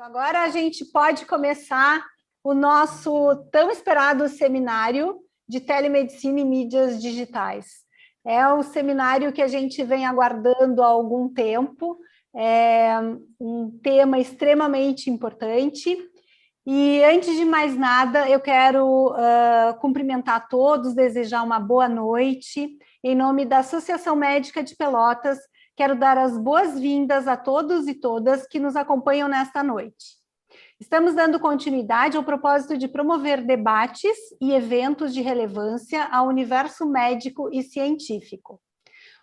Agora a gente pode começar o nosso tão esperado seminário de telemedicina e mídias digitais. É um seminário que a gente vem aguardando há algum tempo, é um tema extremamente importante. E antes de mais nada, eu quero cumprimentar todos, desejar uma boa noite. Em nome da Associação Médica de Pelotas, quero dar as boas-vindas a todos e todas que nos acompanham nesta noite. Estamos dando continuidade ao propósito de promover debates e eventos de relevância ao universo médico e científico.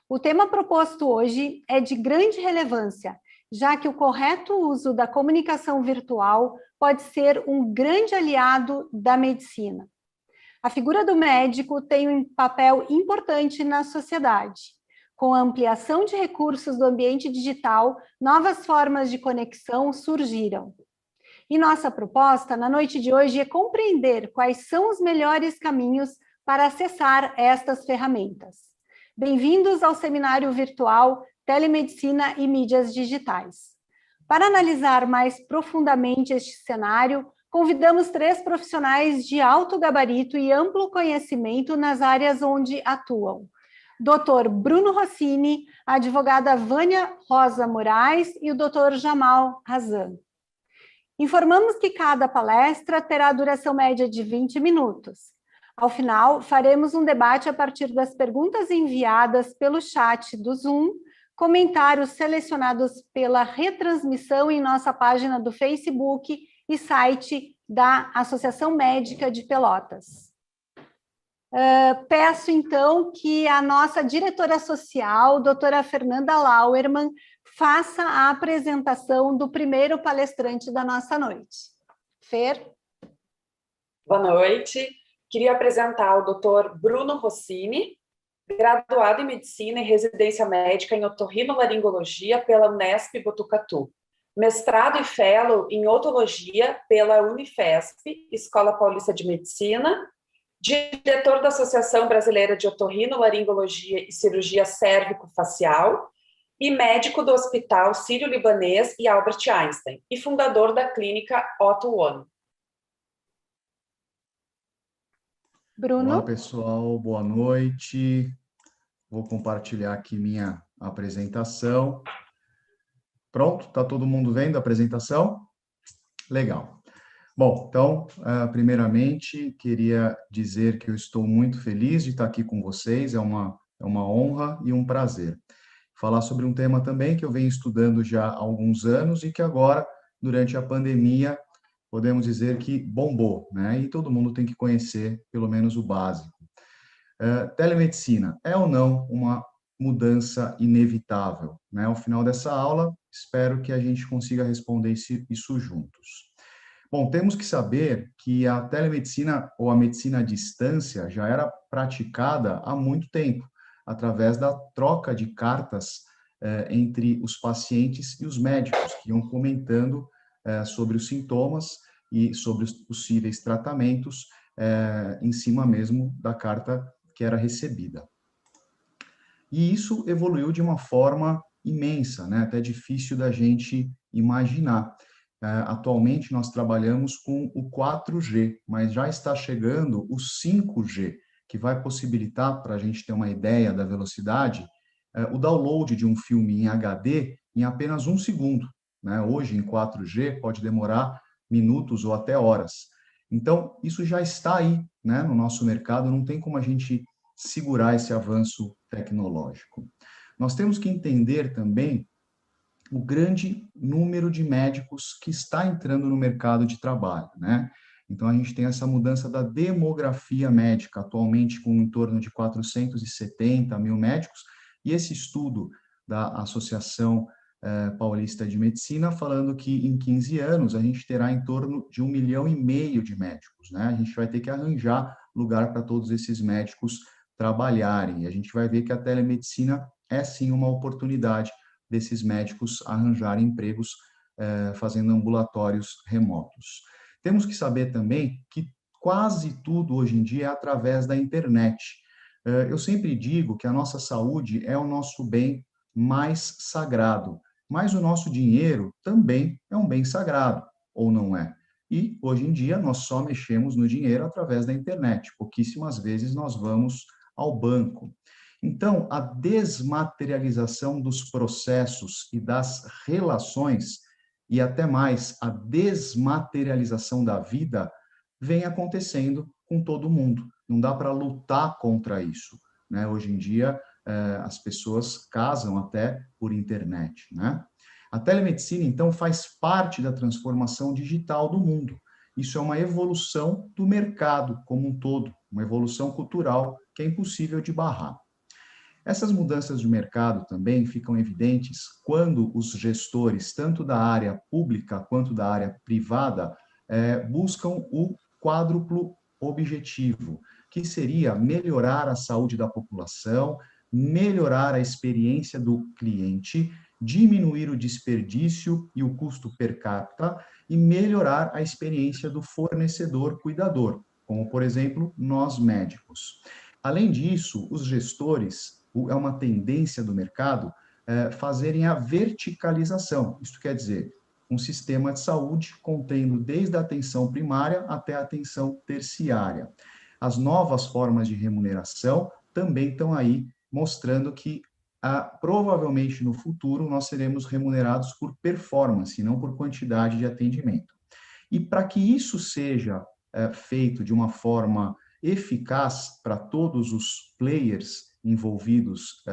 O tema proposto hoje é de grande relevância, já que o correto uso da comunicação virtual pode ser um grande aliado da medicina. A figura do médico tem um papel importante na sociedade. Com a ampliação de recursos do ambiente digital, novas formas de conexão surgiram. E nossa proposta na noite de hoje é compreender quais são os melhores caminhos para acessar estas ferramentas. Bem-vindos ao seminário virtual Telemedicina e Mídias Digitais. Para analisar mais profundamente este cenário, convidamos 3 profissionais de alto gabarito e amplo conhecimento nas áreas onde atuam. Dr. Bruno Rossini, a advogada Vânia Rosa Moraes e o Dr. Jamal Razan. Informamos que cada palestra terá duração média de 20 minutos. Ao final, faremos um debate a partir das perguntas enviadas pelo chat do Zoom, comentários selecionados pela retransmissão em nossa página do Facebook e site da Associação Médica de Pelotas. Peço, então, que a nossa diretora social, doutora Fernanda Lauermann, faça a apresentação do primeiro palestrante da nossa noite. Fer? Boa noite. Queria apresentar o Dr. Bruno Rossini, graduado em Medicina e Residência Médica em Otorrinolaringologia pela Unesp Botucatu, mestrado e fellow em Otologia pela Unifesp, Escola Paulista de Medicina, diretor da Associação Brasileira de Otorrinolaringologia e Cirurgia Cérvico-Facial e médico do Hospital Sírio-Libanês e Albert Einstein, e fundador da clínica Otto One. Bruno? Olá, pessoal, boa noite. Vou compartilhar aqui minha apresentação. Pronto? Tá todo mundo vendo a apresentação? Legal. Bom, então, primeiramente, queria dizer que eu estou muito feliz de estar aqui com vocês, é uma honra e um prazer. Falar sobre um tema também que eu venho estudando já há alguns anos e que agora, durante a pandemia, podemos dizer que bombou, né? E todo mundo tem que conhecer, pelo menos, o básico. Telemedicina é ou não uma mudança inevitável, né? Ao final dessa aula, espero que a gente consiga responder isso juntos. Bom, temos que saber que a telemedicina ou a medicina à distância já era praticada há muito tempo, através da troca de cartas entre os pacientes e os médicos, que iam comentando sobre os sintomas e sobre os possíveis tratamentos em cima mesmo da carta que era recebida. E isso evoluiu de uma forma imensa, né? Até difícil da gente imaginar. Atualmente, nós trabalhamos com o 4G, mas já está chegando o 5G, que vai possibilitar, para a gente ter uma ideia da velocidade, o download de um filme em HD em apenas 1 segundo. Né? Hoje, em 4G, pode demorar minutos ou até horas. Então, isso já está aí, né, no nosso mercado, não tem como a gente segurar esse avanço tecnológico. Nós temos que entender também o grande número de médicos que está entrando no mercado de trabalho, né? Então, a gente tem essa mudança da demografia médica, atualmente com em torno de 470 mil médicos, e esse estudo da Associação Paulista de Medicina falando que em 15 anos a gente terá em torno de 1,5 milhão de médicos, né? A gente vai ter que arranjar lugar para todos esses médicos trabalharem, e a gente vai ver que a telemedicina é sim uma oportunidade desses médicos arranjarem empregos fazendo ambulatórios remotos. Temos que saber também que quase tudo hoje em dia é através da internet. Eu sempre digo que a nossa saúde é o nosso bem mais sagrado mas o nosso dinheiro também é um bem sagrado, ou não é? E, hoje em dia, nós só mexemos no dinheiro através da internet. Pouquíssimas vezes nós vamos ao banco. Então, a desmaterialização dos processos e das relações, e até mais, a desmaterialização da vida, vem acontecendo com todo mundo. Não dá para lutar contra isso, né? Hoje em dia, as pessoas casam até por internet, né? A telemedicina, então, faz parte da transformação digital do mundo. Isso é uma evolução do mercado como um todo, uma evolução cultural que é impossível de barrar. Essas mudanças de mercado também ficam evidentes quando os gestores, tanto da área pública quanto da área privada, buscam o quádruplo objetivo, que seria melhorar a saúde da população, melhorar a experiência do cliente, diminuir o desperdício e o custo per capita e melhorar a experiência do fornecedor-cuidador, como, por exemplo, nós médicos. Além disso, os gestores, é uma tendência do mercado, fazerem a verticalização. Isto quer dizer, um sistema de saúde contendo desde a atenção primária até a atenção terciária. As novas formas de remuneração também estão aí, mostrando que provavelmente no futuro nós seremos remunerados por performance, não por quantidade de atendimento. E para que isso seja feito de uma forma eficaz para todos os players envolvidos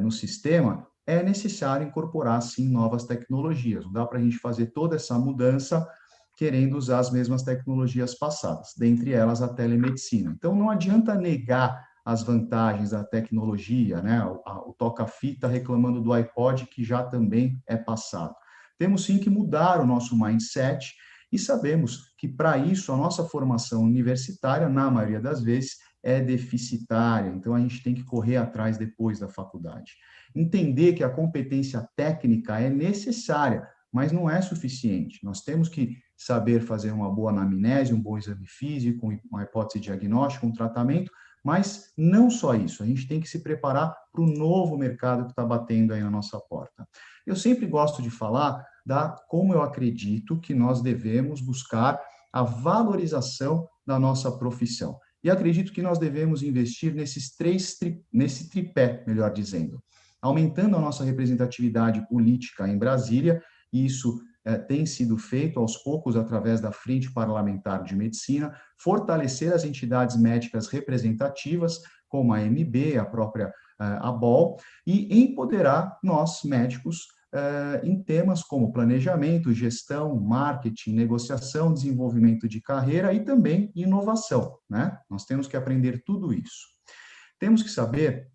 no sistema, é necessário incorporar, sim, novas tecnologias. Não dá para a gente fazer toda essa mudança querendo usar as mesmas tecnologias passadas, dentre elas a telemedicina. Então, não adianta negar as vantagens da tecnologia, né? O toca-fita reclamando do iPod, que já também é passado. Temos, sim, que mudar o nosso mindset e sabemos que, para isso, a nossa formação universitária, na maioria das vezes, é deficitária. Então, a gente tem que correr atrás depois da faculdade. Entender que a competência técnica é necessária, mas não é suficiente. Nós temos que saber fazer uma boa anamnese, um bom exame físico, uma hipótese diagnóstica, um tratamento, mas não só isso, a gente tem que se preparar para o novo mercado que está batendo aí na nossa porta. Eu sempre gosto de falar como eu acredito que nós devemos buscar a valorização da nossa profissão. E acredito que nós devemos investir nesse tripé, melhor dizendo, aumentando a nossa representatividade política em Brasília, e isso tem sido feito aos poucos através da Frente Parlamentar de Medicina, fortalecer as entidades médicas representativas, como a AMB, a própria ABOL, e empoderar nós, médicos, em temas como planejamento, gestão, marketing, negociação, desenvolvimento de carreira e também inovação, né? Nós temos que aprender tudo isso. Temos que saber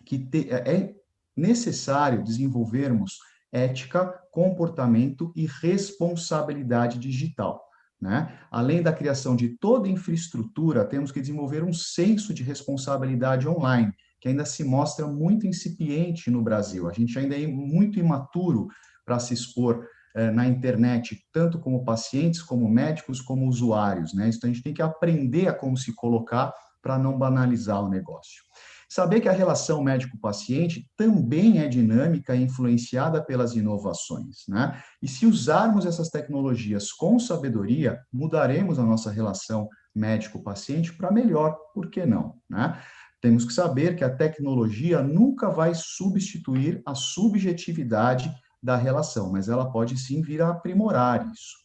que é necessário desenvolvermos ética, comportamento e responsabilidade digital, né? Além da criação de toda a infraestrutura, temos que desenvolver um senso de responsabilidade online, que ainda se mostra muito incipiente no Brasil. A gente ainda é muito imaturo para se expor na internet, tanto como pacientes, como médicos, como usuários, né? Então, a gente tem que aprender a como se colocar para não banalizar o negócio. Saber que a relação médico-paciente também é dinâmica e influenciada pelas inovações, né? E se usarmos essas tecnologias com sabedoria, mudaremos a nossa relação médico-paciente para melhor, por que não, né? Temos que saber que a tecnologia nunca vai substituir a subjetividade da relação, mas ela pode sim vir a aprimorar isso.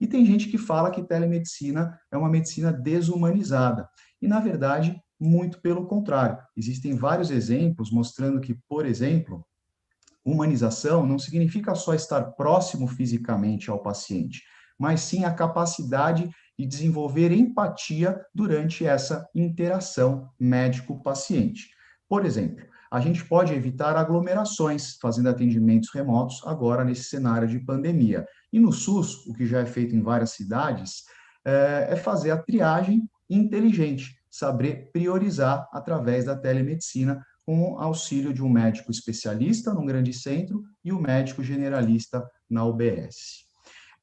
E tem gente que fala que telemedicina é uma medicina desumanizada. E, na verdade, muito pelo contrário. Existem vários exemplos mostrando que, por exemplo, humanização não significa só estar próximo fisicamente ao paciente, mas sim a capacidade de desenvolver empatia durante essa interação médico-paciente. Por exemplo, a gente pode evitar aglomerações fazendo atendimentos remotos agora nesse cenário de pandemia. E no SUS, o que já é feito em várias cidades, é fazer a triagem inteligente, saber priorizar através da telemedicina com auxílio de um médico especialista num grande centro e o médico generalista na UBS.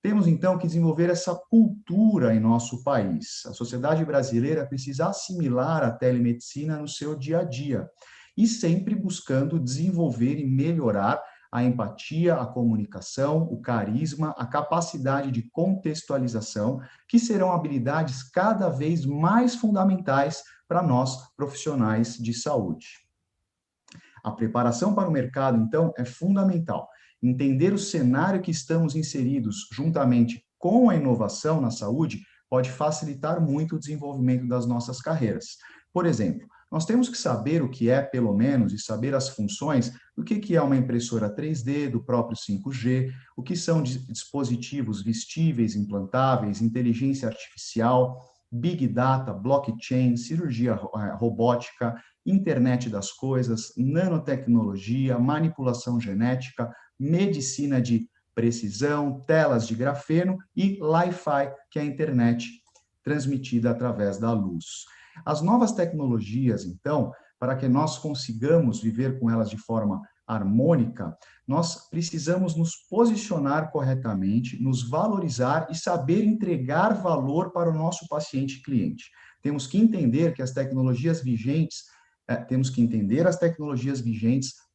Temos, então, que desenvolver essa cultura em nosso país. A sociedade brasileira precisa assimilar a telemedicina no seu dia a dia e sempre buscando desenvolver e melhorar a empatia, a comunicação, o carisma, a capacidade de contextualização, que serão habilidades cada vez mais fundamentais para nós, profissionais de saúde. A preparação para o mercado, então, é fundamental. Entender o cenário que estamos inseridos juntamente com a inovação na saúde pode facilitar muito o desenvolvimento das nossas carreiras. Por exemplo, nós temos que saber o que é, pelo menos, e saber as funções do que é uma impressora 3D, do próprio 5G, o que são dispositivos vestíveis, implantáveis, inteligência artificial, Big Data, blockchain, cirurgia robótica, internet das coisas, nanotecnologia, manipulação genética, medicina de precisão, telas de grafeno e Wi-Fi, que é a internet transmitida através da luz. As novas tecnologias, então, para que nós consigamos viver com elas de forma harmônica, nós precisamos nos posicionar corretamente, nos valorizar e saber entregar valor para o nosso paciente e cliente. Temos que entender que as tecnologias vigentes,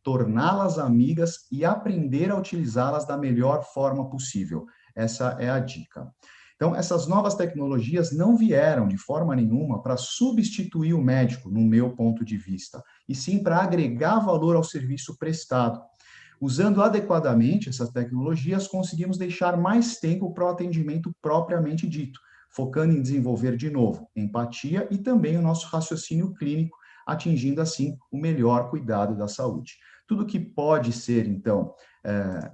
torná-las amigas e aprender a utilizá-las da melhor forma possível. Essa é a dica. Então, essas novas tecnologias não vieram de forma nenhuma para substituir o médico, no meu ponto de vista, e sim para agregar valor ao serviço prestado. Usando adequadamente essas tecnologias, conseguimos deixar mais tempo para o atendimento propriamente dito, focando em desenvolver, de novo, empatia e também o nosso raciocínio clínico, atingindo, assim, o melhor cuidado da saúde. Tudo que pode ser, então,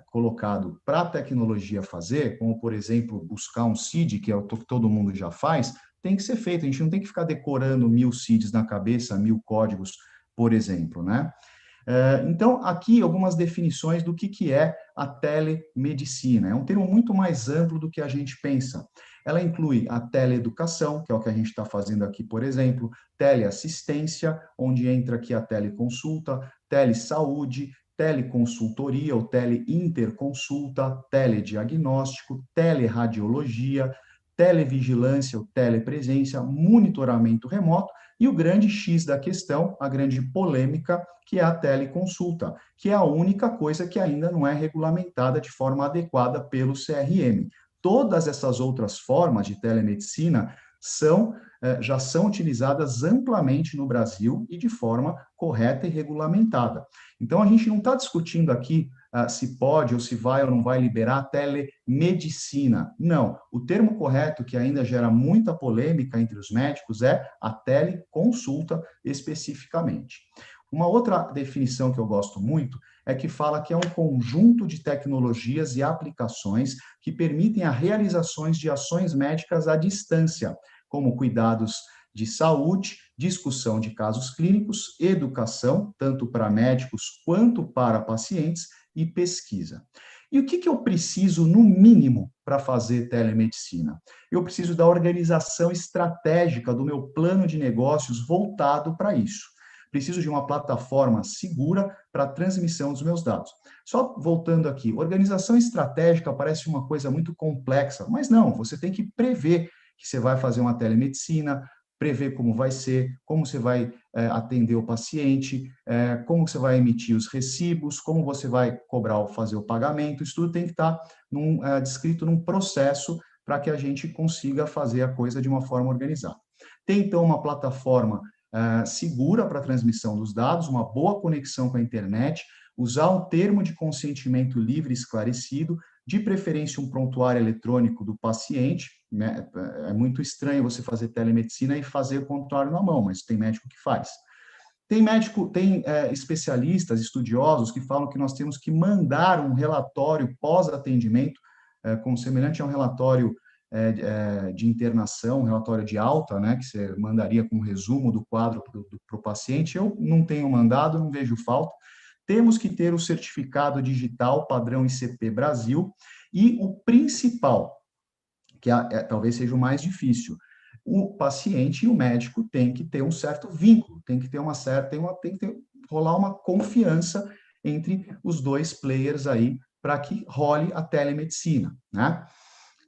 colocado para a tecnologia fazer, como, por exemplo, buscar um CID, que é o que todo mundo já faz, tem que ser feito. A gente não tem que ficar decorando 1000 CIDs na cabeça, 1000 códigos, por exemplo, né? Então, aqui algumas definições do que é a telemedicina. É um termo muito mais amplo do que a gente pensa. Ela inclui a teleeducação, que é o que a gente está fazendo aqui, por exemplo, teleassistência, onde entra aqui a teleconsulta, telesaúde, teleconsultoria ou teleinterconsulta, telediagnóstico, teleradiologia, televigilância ou telepresença, monitoramento remoto e o grande X da questão, a grande polêmica, que é a teleconsulta, que é a única coisa que ainda não é regulamentada de forma adequada pelo CRM. Todas essas outras formas de telemedicina já são utilizadas amplamente no Brasil e de forma correta e regulamentada. Então, a gente não está discutindo aqui se pode ou se vai ou não vai liberar a telemedicina. Não, o termo correto, que ainda gera muita polêmica entre os médicos, é a teleconsulta especificamente. Uma outra definição que eu gosto muito é que fala que é um conjunto de tecnologias e aplicações que permitem a realizações de ações médicas à distância, como cuidados de saúde, discussão de casos clínicos, educação, tanto para médicos quanto para pacientes, e pesquisa. E o que eu preciso, no mínimo, para fazer telemedicina? Eu preciso da organização estratégica do meu plano de negócios voltado para isso. Preciso de uma plataforma segura para a transmissão dos meus dados. Só voltando aqui, organização estratégica parece uma coisa muito complexa, mas não, você tem que prever que você vai fazer uma telemedicina, prever como vai ser, como você vai atender o paciente, como você vai emitir os recibos, como você vai cobrar ou fazer o pagamento. Isso tudo tem que estar descrito num processo para que a gente consiga fazer a coisa de uma forma organizada. Tem, então, uma plataforma segura para a transmissão dos dados, uma boa conexão com a internet, usar um termo de consentimento livre e esclarecido, de preferência um prontuário eletrônico do paciente, né? É muito estranho você fazer telemedicina e fazer o prontuário na mão, mas tem médico que faz. Tem especialistas, estudiosos, que falam que nós temos que mandar um relatório pós-atendimento, como semelhante a um relatório de internação, um relatório de alta, né, que você mandaria com um resumo do quadro para o paciente. Eu não tenho mandado, não vejo falta. Temos que ter o certificado digital padrão ICP Brasil e o principal, que talvez seja o mais difícil, o paciente e o médico têm que ter um certo vínculo, tem que rolar uma confiança entre os dois players aí para que role a telemedicina, né?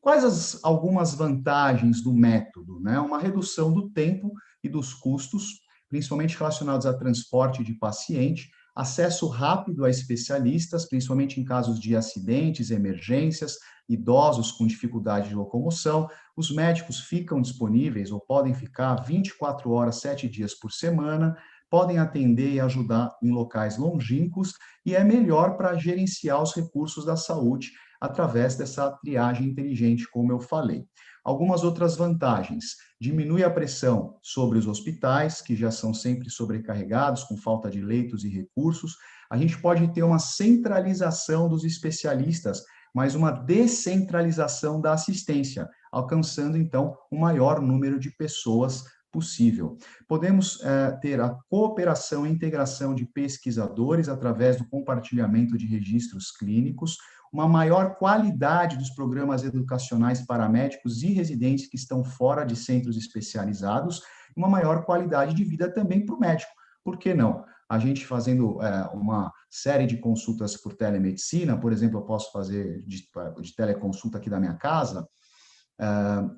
Quais algumas vantagens do método, né? Uma redução do tempo e dos custos, principalmente relacionados a transporte de paciente, acesso rápido a especialistas, principalmente em casos de acidentes, emergências, idosos com dificuldade de locomoção. Os médicos ficam disponíveis ou podem ficar 24 horas, 7 dias por semana, podem atender e ajudar em locais longínquos e é melhor para gerenciar os recursos da saúde através dessa triagem inteligente, como eu falei. Algumas outras vantagens: diminui a pressão sobre os hospitais, que já são sempre sobrecarregados, com falta de leitos e recursos. A gente pode ter uma centralização dos especialistas, mas uma descentralização da assistência, alcançando, então, o maior número de pessoas possível. Podemos ter a cooperação e integração de pesquisadores através do compartilhamento de registros clínicos, uma maior qualidade dos programas educacionais para médicos e residentes que estão fora de centros especializados, uma maior qualidade de vida também para o médico. Por que não? A gente fazendo uma série de consultas por telemedicina, por exemplo, eu posso fazer de teleconsulta aqui da minha casa.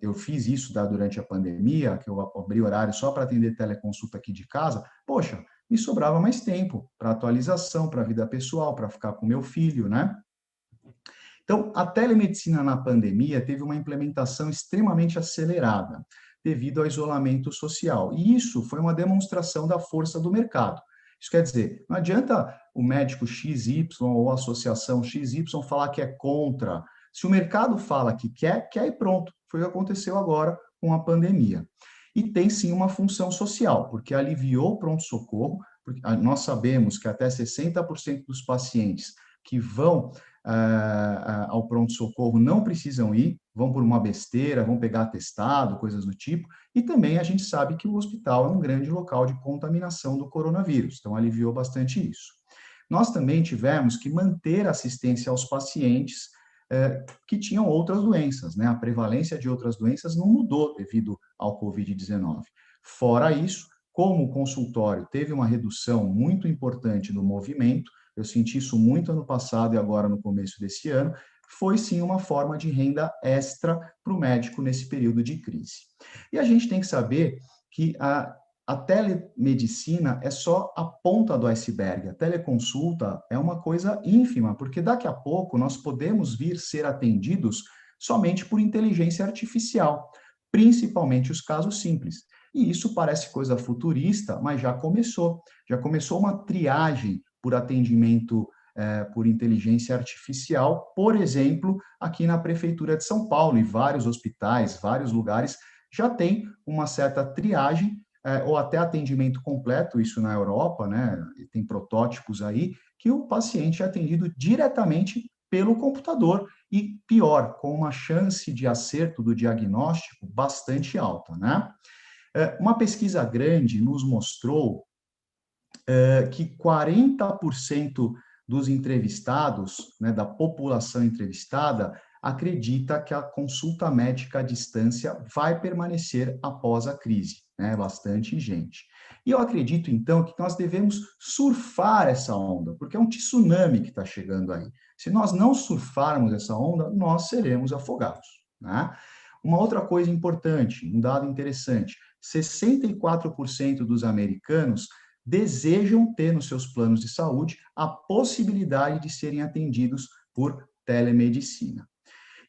Eu fiz isso durante a pandemia, que eu abri horário só para atender teleconsulta aqui de casa. Poxa, me sobrava mais tempo para atualização, para a vida pessoal, para ficar com meu filho, né? Então, a telemedicina na pandemia teve uma implementação extremamente acelerada, devido ao isolamento social. E isso foi uma demonstração da força do mercado. Isso quer dizer, não adianta o médico XY ou a associação XY falar que é contra. Se o mercado fala que quer e pronto. Foi o que aconteceu agora com a pandemia. E tem sim uma função social, porque aliviou o pronto-socorro. Nós sabemos que até 60% dos pacientes que vão ao pronto-socorro não precisam ir, vão por uma besteira, vão pegar atestado, coisas do tipo, e também a gente sabe que o hospital é um grande local de contaminação do coronavírus, então aliviou bastante isso. Nós também tivemos que manter assistência aos pacientes que tinham outras doenças, né? A prevalência de outras doenças não mudou devido ao Covid-19. Fora isso, como o consultório teve uma redução muito importante do movimento, eu senti isso muito ano passado e agora no começo desse ano, foi sim uma forma de renda extra para o médico nesse período de crise. E a gente tem que saber que a telemedicina é só a ponta do iceberg. A teleconsulta é uma coisa ínfima, porque daqui a pouco nós podemos vir ser atendidos somente por inteligência artificial, principalmente os casos simples. E isso parece coisa futurista, mas já começou. Já começou uma triagem por atendimento por inteligência artificial, por exemplo, aqui na Prefeitura de São Paulo, e vários hospitais, vários lugares, já tem uma certa triagem, ou até atendimento completo, isso na Europa, né? Tem protótipos aí, que o paciente é atendido diretamente pelo computador, e pior, com uma chance de acerto do diagnóstico bastante alta, né? Uma pesquisa grande nos mostrou que 40% dos entrevistados, né, da população entrevistada, acredita que a consulta médica à distância vai permanecer após a crise, né? Bastante gente. E eu acredito, então, que nós devemos surfar essa onda, porque é um tsunami que está chegando aí. Se nós não surfarmos essa onda, nós seremos afogados, né? Uma outra coisa importante, um dado interessante, 64% dos americanos desejam ter nos seus planos de saúde a possibilidade de serem atendidos por telemedicina.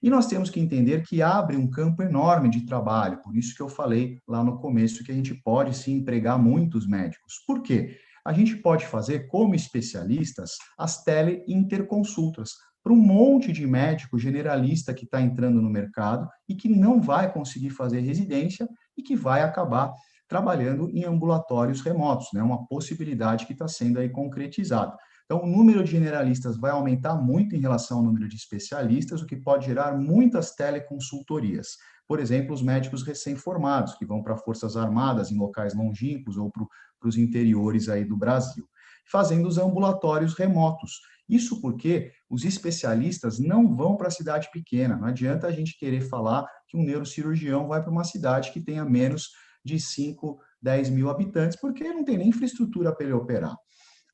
E nós temos que entender que abre um campo enorme de trabalho, por isso que eu falei lá no começo que a gente pode sim empregar muitos médicos. Por quê? A gente pode fazer, como especialistas, as teleinterconsultas para um monte de médico generalista que está entrando no mercado e que não vai conseguir fazer residência e que vai acabar trabalhando em ambulatórios remotos, né? Uma possibilidade que está sendo aí concretizada. Então, o número de generalistas vai aumentar muito em relação ao número de especialistas, o que pode gerar muitas teleconsultorias. Por exemplo, os médicos recém-formados, que vão para Forças Armadas em locais longínquos ou para os interiores aí do Brasil, fazendo os ambulatórios remotos. Isso porque os especialistas não vão para a cidade pequena. Não adianta a gente querer falar que um neurocirurgião vai para uma cidade que tenha menos de 5, 10 mil habitantes, porque não tem nem infraestrutura para ele operar.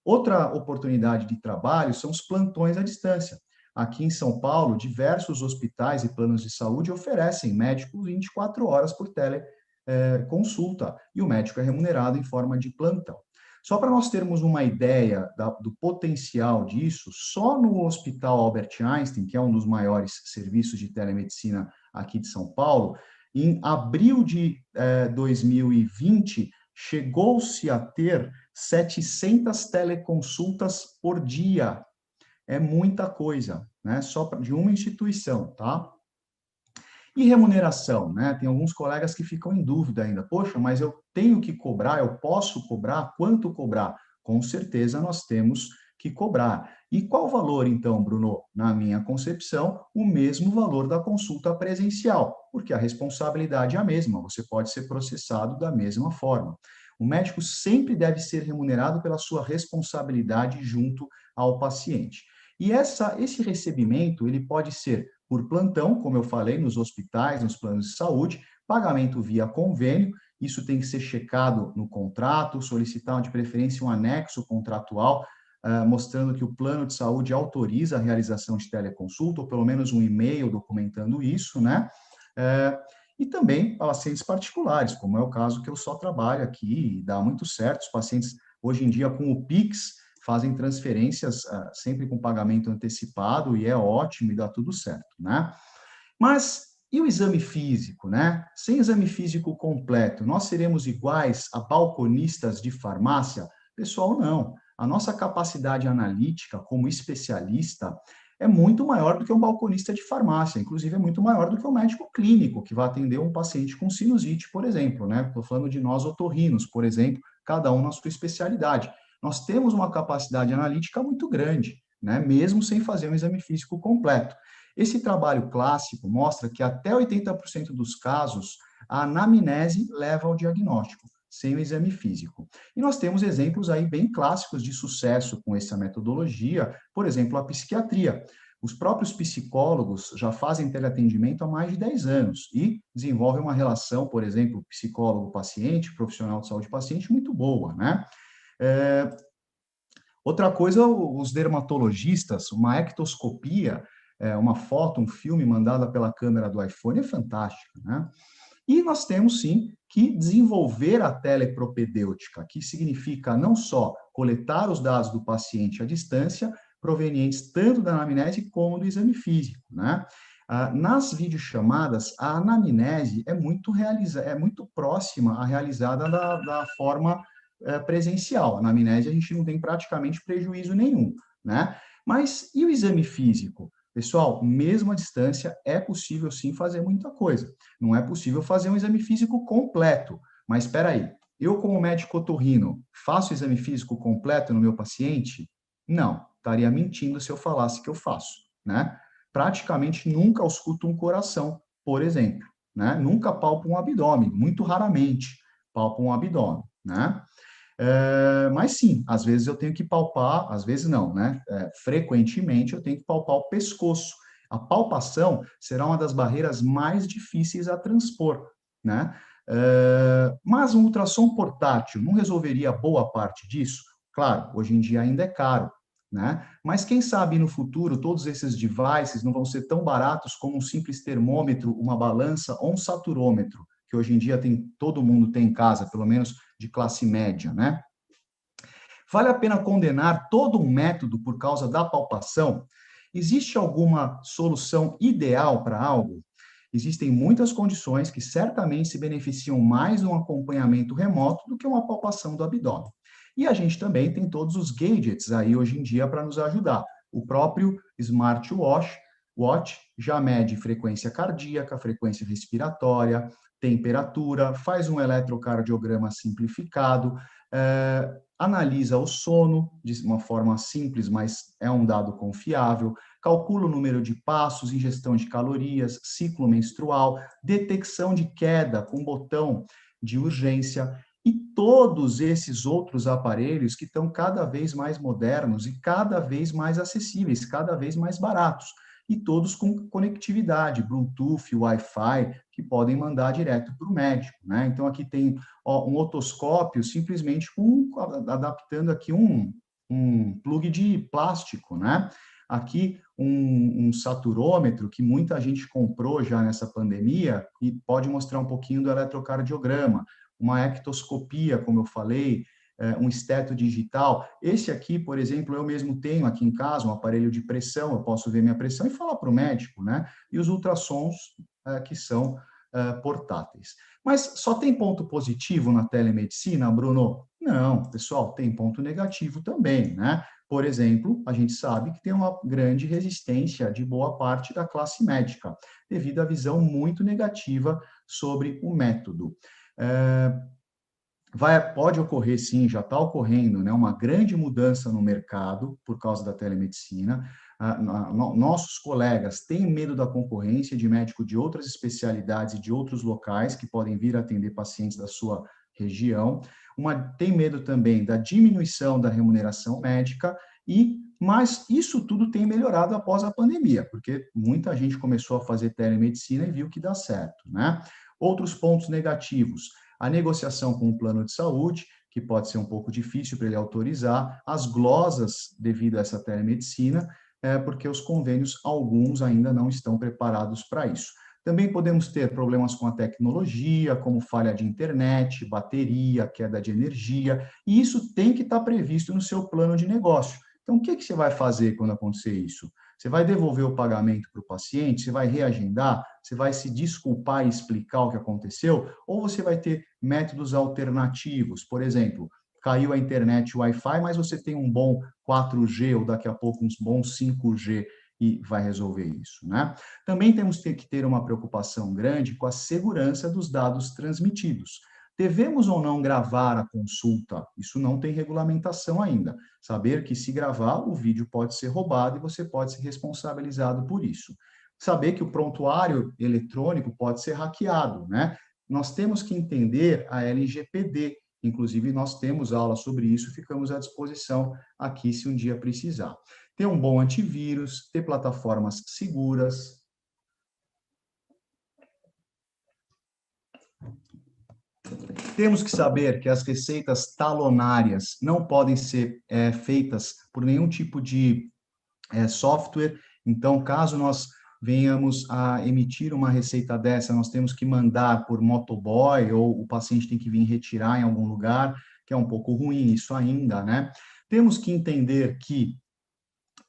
Outra oportunidade de trabalho são os plantões à distância. Aqui em São Paulo, diversos hospitais e planos de saúde oferecem médicos 24 horas por teleconsulta, e o médico é remunerado em forma de plantão. Só para nós termos uma ideia do potencial disso, só no Hospital Albert Einstein, que é um dos maiores serviços de telemedicina aqui de São Paulo, em abril de 2020, chegou-se a ter 700 teleconsultas por dia. É muita coisa, né? Só de uma instituição, tá? E remuneração, né? Tem alguns colegas que ficam em dúvida ainda. Poxa, mas eu tenho que cobrar, eu posso cobrar? Quanto cobrar? Com certeza nós temos que cobrar. E qual o valor, então, Bruno? Na minha concepção, o mesmo valor da consulta presencial, porque a responsabilidade é a mesma, você pode ser processado da mesma forma. O médico sempre deve ser remunerado pela sua responsabilidade junto ao paciente. E esse recebimento, ele pode ser por plantão, como eu falei, nos hospitais, nos planos de saúde, pagamento via convênio, isso tem que ser checado no contrato, solicitar de preferência um anexo contratual, mostrando que o plano de saúde autoriza a realização de teleconsulta, ou pelo menos um e-mail documentando isso, né? E também pacientes particulares, como é o caso que eu só trabalho aqui, e dá muito certo, os pacientes, hoje em dia, com o Pix, fazem transferências sempre com pagamento antecipado, e é ótimo, e dá tudo certo, né? Mas, e o exame físico, né? Sem exame físico completo, nós seremos iguais a balconistas de farmácia? Pessoal, não. A nossa capacidade analítica como especialista é muito maior do que um balconista de farmácia, inclusive é muito maior do que um médico clínico, que vai atender um paciente com sinusite, por exemplo, né? Estou falando de nós otorrinos, por exemplo, cada um na sua especialidade. Nós temos uma capacidade analítica muito grande, né? Mesmo sem fazer um exame físico completo. Esse trabalho clássico mostra que até 80% dos casos, a anamnese leva ao diagnóstico, sem o exame físico. E nós temos exemplos aí bem clássicos de sucesso com essa metodologia, por exemplo, a psiquiatria. Os próprios psicólogos já fazem teleatendimento há mais de 10 anos e desenvolvem uma relação, por exemplo, psicólogo-paciente, profissional de saúde-paciente, muito boa, né? Outra coisa, os dermatologistas, uma ectoscopia, uma foto, um filme mandada pela câmera do iPhone é fantástica, né? E nós temos, sim, que desenvolver a telepropedêutica, que significa não só coletar os dados do paciente à distância, provenientes tanto da anamnese como do exame físico, né? Nas videochamadas, a anamnese é muito próxima à realizada da forma presencial. Na anamnese, a gente não tem praticamente prejuízo nenhum, né? Mas e o exame físico? Pessoal, mesmo à distância, é possível sim fazer muita coisa. Não é possível fazer um exame físico completo. Mas espera aí, eu como médico otorrino, faço exame físico completo no meu paciente? Não, estaria mentindo se eu falasse que eu faço, né? Praticamente nunca ausculto um coração, por exemplo, né? Nunca palpo um abdômen, muito raramente palpo um abdômen, né? Mas sim, às vezes eu tenho que palpar, às vezes não, né? Frequentemente eu tenho que palpar o pescoço. A palpação será uma das barreiras mais difíceis a transpor, né? Mas um ultrassom portátil não resolveria boa parte disso? Claro, hoje em dia ainda é caro, né? Mas quem sabe no futuro todos esses devices não vão ser tão baratos como um simples termômetro, uma balança ou um saturômetro, que hoje em dia todo mundo tem em casa, pelo menos de classe média, né? Vale a pena condenar todo um método por causa da palpação? Existe alguma solução ideal para algo? Existem muitas condições que certamente se beneficiam mais de um acompanhamento remoto do que uma palpação do abdômen. E a gente também tem todos os gadgets aí hoje em dia para nos ajudar. O próprio smartwatch já mede frequência cardíaca, frequência respiratória, temperatura, faz um eletrocardiograma simplificado, analisa o sono de uma forma simples, mas é um dado confiável, calcula o número de passos, ingestão de calorias, ciclo menstrual, detecção de queda com botão de urgência e todos esses outros aparelhos que estão cada vez mais modernos e cada vez mais acessíveis, cada vez mais baratos. E todos com conectividade, Bluetooth, Wi-Fi, que podem mandar direto para o médico, né? Então, aqui tem um otoscópio, simplesmente adaptando aqui um plug de plástico, né? Aqui um saturômetro que muita gente comprou já nessa pandemia e pode mostrar um pouquinho do eletrocardiograma, uma ectoscopia, como eu falei, um esteto digital. Esse aqui, por exemplo, eu mesmo tenho aqui em casa um aparelho de pressão, eu posso ver minha pressão e falar para o médico, né? E os ultrassons que são portáteis. Mas só tem ponto positivo na telemedicina, Bruno? Não, pessoal, tem ponto negativo também, né? Por exemplo, a gente sabe que tem uma grande resistência de boa parte da classe médica, devido à visão muito negativa sobre o método. Pode ocorrer, sim, já está ocorrendo, né, uma grande mudança no mercado por causa da telemedicina. Nossos colegas têm medo da concorrência de médico de outras especialidades e de outros locais que podem vir atender pacientes da sua região. Tem medo também da diminuição da remuneração médica, mas isso tudo tem melhorado após a pandemia, porque muita gente começou a fazer telemedicina e viu que dá certo, né? Outros pontos negativos: a negociação com o plano de saúde, que pode ser um pouco difícil para ele autorizar, as glosas devido a essa telemedicina, porque os convênios, alguns ainda não estão preparados para isso. Também podemos ter problemas com a tecnologia, como falha de internet, bateria, queda de energia, e isso tem que estar previsto no seu plano de negócio. Então, o que você vai fazer quando acontecer isso? Você vai devolver o pagamento para o paciente? Você vai reagendar? Você vai se desculpar e explicar o que aconteceu? Ou você vai ter métodos alternativos? Por exemplo, caiu a internet, o Wi-Fi, mas você tem um bom 4G ou daqui a pouco uns bons 5G e vai resolver isso, né? Também temos que ter uma preocupação grande com a segurança dos dados transmitidos. Devemos ou não gravar a consulta? Isso não tem regulamentação ainda. Saber que se gravar, o vídeo pode ser roubado e você pode ser responsabilizado por isso. Saber que o prontuário eletrônico pode ser hackeado, né? Nós temos que entender a LGPD. Inclusive, nós temos aula sobre isso, ficamos à disposição aqui se um dia precisar. Ter um bom antivírus, ter plataformas seguras. Temos que saber que as receitas talonárias não podem ser feitas por nenhum tipo de software. Então, caso nós venhamos a emitir uma receita dessa, nós temos que mandar por motoboy ou o paciente tem que vir retirar em algum lugar, que é um pouco ruim isso ainda, né? Temos que entender que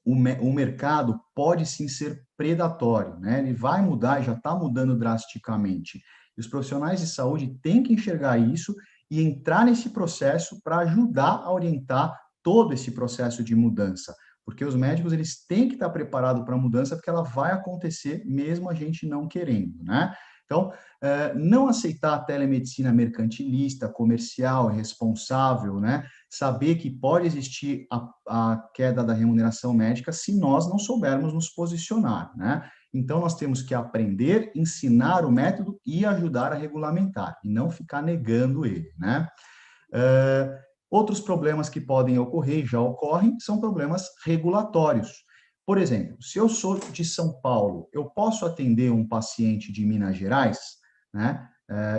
o mercado pode sim ser predatório, né? Ele vai mudar, já está mudando drasticamente. E os profissionais de saúde têm que enxergar isso e entrar nesse processo para ajudar a orientar todo esse processo de mudança. Porque os médicos, eles têm que estar preparados para a mudança, porque ela vai acontecer mesmo a gente não querendo, né? Então, não aceitar a telemedicina mercantilista, comercial, irresponsável, né? Saber que pode existir a queda da remuneração médica se nós não soubermos nos posicionar, né? Então, nós temos que aprender, ensinar o método e ajudar a regulamentar, e não ficar negando ele, né? Outros problemas que podem ocorrer, e já ocorrem, são problemas regulatórios. Por exemplo, se eu sou de São Paulo, eu posso atender um paciente de Minas Gerais, né?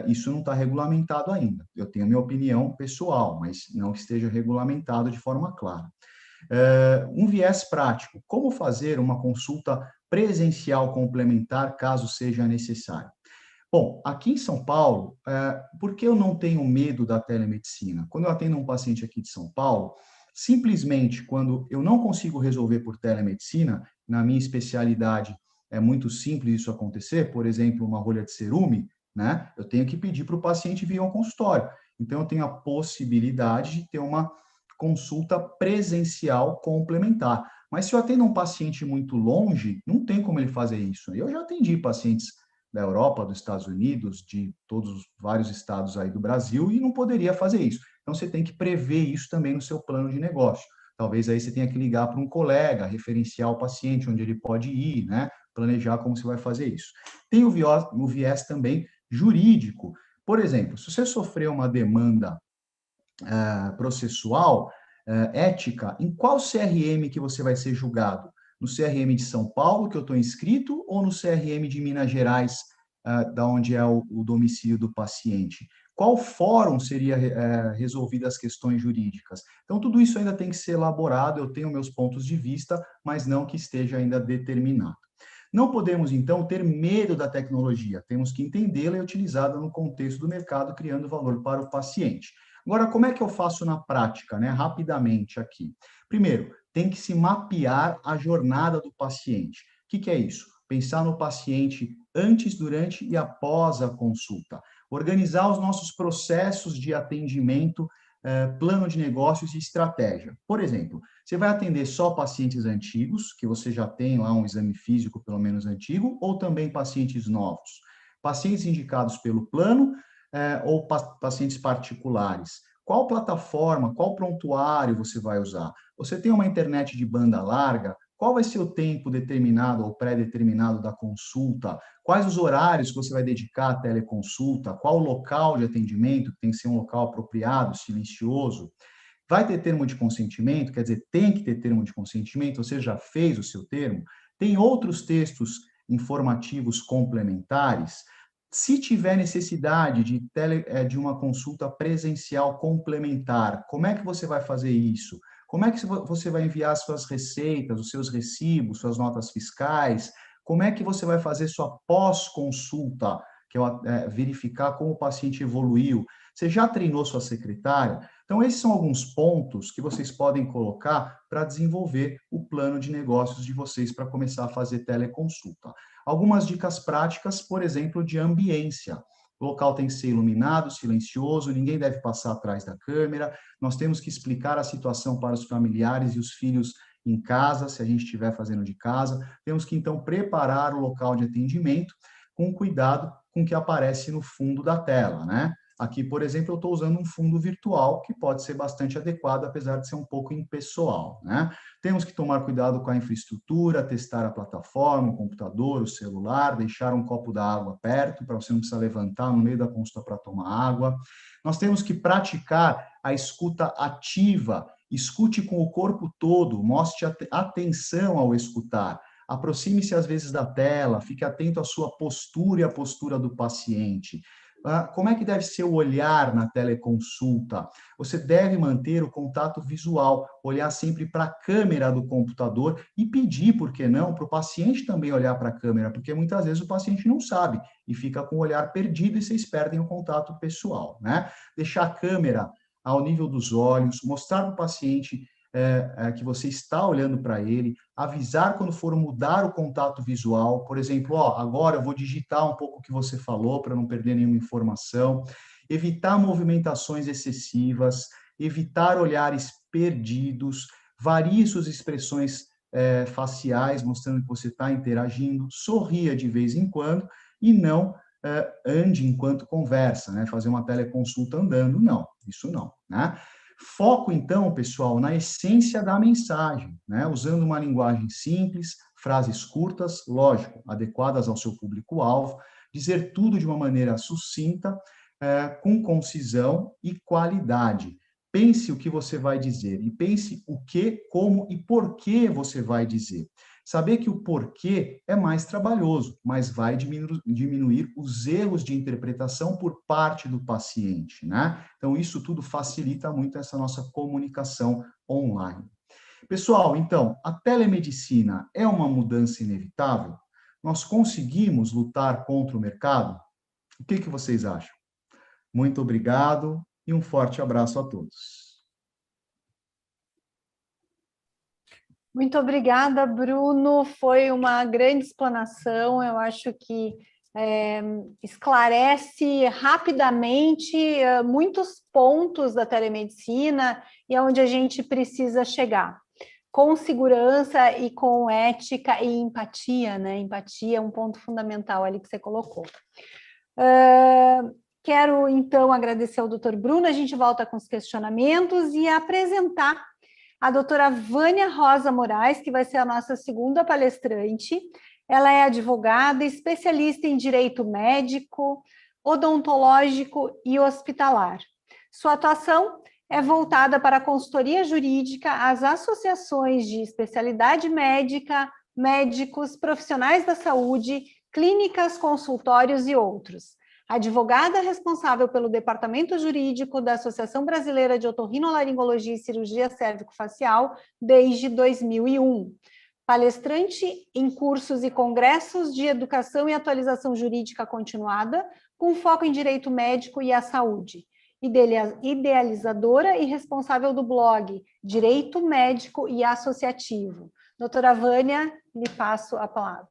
Isso não está regulamentado ainda. Eu tenho a minha opinião pessoal, mas não que esteja regulamentado de forma clara. Um viés prático: como fazer uma consulta presencial complementar, caso seja necessário? Bom, aqui em São Paulo, por que eu não tenho medo da telemedicina? Quando eu atendo um paciente aqui de São Paulo, simplesmente quando eu não consigo resolver por telemedicina, na minha especialidade é muito simples isso acontecer, por exemplo, uma rolha de cerume, né? Eu tenho que pedir para o paciente vir ao consultório. Então, eu tenho a possibilidade de ter uma consulta presencial complementar. Mas se eu atendo um paciente muito longe, não tem como ele fazer isso. Eu já atendi pacientes da Europa, dos Estados Unidos, de todos os vários estados aí do Brasil, e não poderia fazer isso. Então, você tem que prever isso também no seu plano de negócio. Talvez aí você tenha que ligar para um colega, referenciar o paciente, onde ele pode ir, né? Planejar como você vai fazer isso. Tem o viés também jurídico. Por exemplo, se você sofrer uma demanda processual, ética, em qual CRM que você vai ser julgado? No CRM de São Paulo, que eu estou inscrito, ou no CRM de Minas Gerais, da onde é o domicílio do paciente? Qual fórum seria resolvido as questões jurídicas? Então, tudo isso ainda tem que ser elaborado, eu tenho meus pontos de vista, mas não que esteja ainda determinado. Não podemos, então, ter medo da tecnologia, temos que entendê-la e utilizá-la no contexto do mercado, criando valor para o paciente. Agora, como é que eu faço na prática, né? Rapidamente aqui. Primeiro, tem que se mapear a jornada do paciente. O que é isso? Pensar no paciente antes, durante e após a consulta. Organizar os nossos processos de atendimento, plano de negócios e estratégia. Por exemplo, você vai atender só pacientes antigos, que você já tem lá um exame físico pelo menos antigo, ou também pacientes novos? Pacientes indicados pelo plano ou pacientes particulares? Qual plataforma, qual prontuário você vai usar? Você tem uma internet de banda larga? Qual vai ser o tempo determinado ou pré-determinado da consulta? Quais os horários que você vai dedicar à teleconsulta? Qual o local de atendimento? Tem que ser um local apropriado, silencioso. Vai ter termo de consentimento? Quer dizer, tem que ter termo de consentimento? Você já fez o seu termo? Tem outros textos informativos complementares? Se tiver necessidade de uma consulta presencial complementar, como é que você vai fazer isso? Como é que você vai enviar suas receitas, os seus recibos, suas notas fiscais? Como é que você vai fazer sua pós-consulta, que é verificar como o paciente evoluiu? Você já treinou sua secretária? Então, esses são alguns pontos que vocês podem colocar para desenvolver o plano de negócios de vocês para começar a fazer teleconsulta. Algumas dicas práticas, por exemplo, de ambiência. O local tem que ser iluminado, silencioso, ninguém deve passar atrás da câmera. Nós temos que explicar a situação para os familiares e os filhos em casa, se a gente estiver fazendo de casa. Temos que, então, preparar o local de atendimento com cuidado com o que aparece no fundo da tela, né? Aqui, por exemplo, eu estou usando um fundo virtual que pode ser bastante adequado, apesar de ser um pouco impessoal, né? Temos que tomar cuidado com a infraestrutura, testar a plataforma, o computador, o celular, deixar um copo d'água perto, para você não precisar levantar no meio da consulta para tomar água. Nós temos que praticar a escuta ativa, escute com o corpo todo, mostre atenção ao escutar. Aproxime-se às vezes da tela, fique atento à sua postura e à postura do paciente. Como é que deve ser o olhar na teleconsulta? Você deve manter o contato visual, olhar sempre para a câmera do computador e pedir, por que não, para o paciente também olhar para a câmera, porque muitas vezes o paciente não sabe e fica com o olhar perdido e vocês perdem o contato pessoal, né? Deixar a câmera ao nível dos olhos, mostrar para o paciente que você está olhando para ele, avisar quando for mudar o contato visual, por exemplo, agora eu vou digitar um pouco o que você falou para não perder nenhuma informação, evitar movimentações excessivas, evitar olhares perdidos, varie suas expressões faciais, mostrando que você está interagindo, sorria de vez em quando e não ande enquanto conversa, né? Fazer uma teleconsulta andando, não, isso não, né? Foco, então, pessoal, na essência da mensagem, né? Usando uma linguagem simples, frases curtas, lógico, adequadas ao seu público-alvo, dizer tudo de uma maneira sucinta, com concisão e qualidade. Pense o que você vai dizer e pense o que, como e por que você vai dizer. Saber que o porquê é mais trabalhoso, mas vai diminuir os erros de interpretação por parte do paciente, né? Então, isso tudo facilita muito essa nossa comunicação online. Pessoal, então, a telemedicina é uma mudança inevitável? Nós conseguimos lutar contra o mercado? O que vocês acham? Muito obrigado e um forte abraço a todos. Muito obrigada, Bruno. Foi uma grande explanação. Eu acho que esclarece rapidamente muitos pontos da telemedicina e aonde a gente precisa chegar. Com segurança e com ética e empatia, né? Empatia é um ponto fundamental ali que você colocou. Quero, então, agradecer ao doutor Bruno. A gente volta com os questionamentos e apresentar a doutora Vânia Rosa Moraes, que vai ser a nossa segunda palestrante. Ela é advogada, especialista em direito médico, odontológico e hospitalar. Sua atuação é voltada para a consultoria jurídica às associações de especialidade médica, médicos, profissionais da saúde, clínicas, consultórios e outros. Advogada responsável pelo Departamento Jurídico da Associação Brasileira de Otorrinolaringologia e Cirurgia Cérvico-Facial desde 2001. Palestrante em cursos e congressos de educação e atualização jurídica continuada, com foco em direito médico e a saúde. idealizadora e responsável do blog Direito Médico e Associativo. Doutora Vânia, lhe passo a palavra.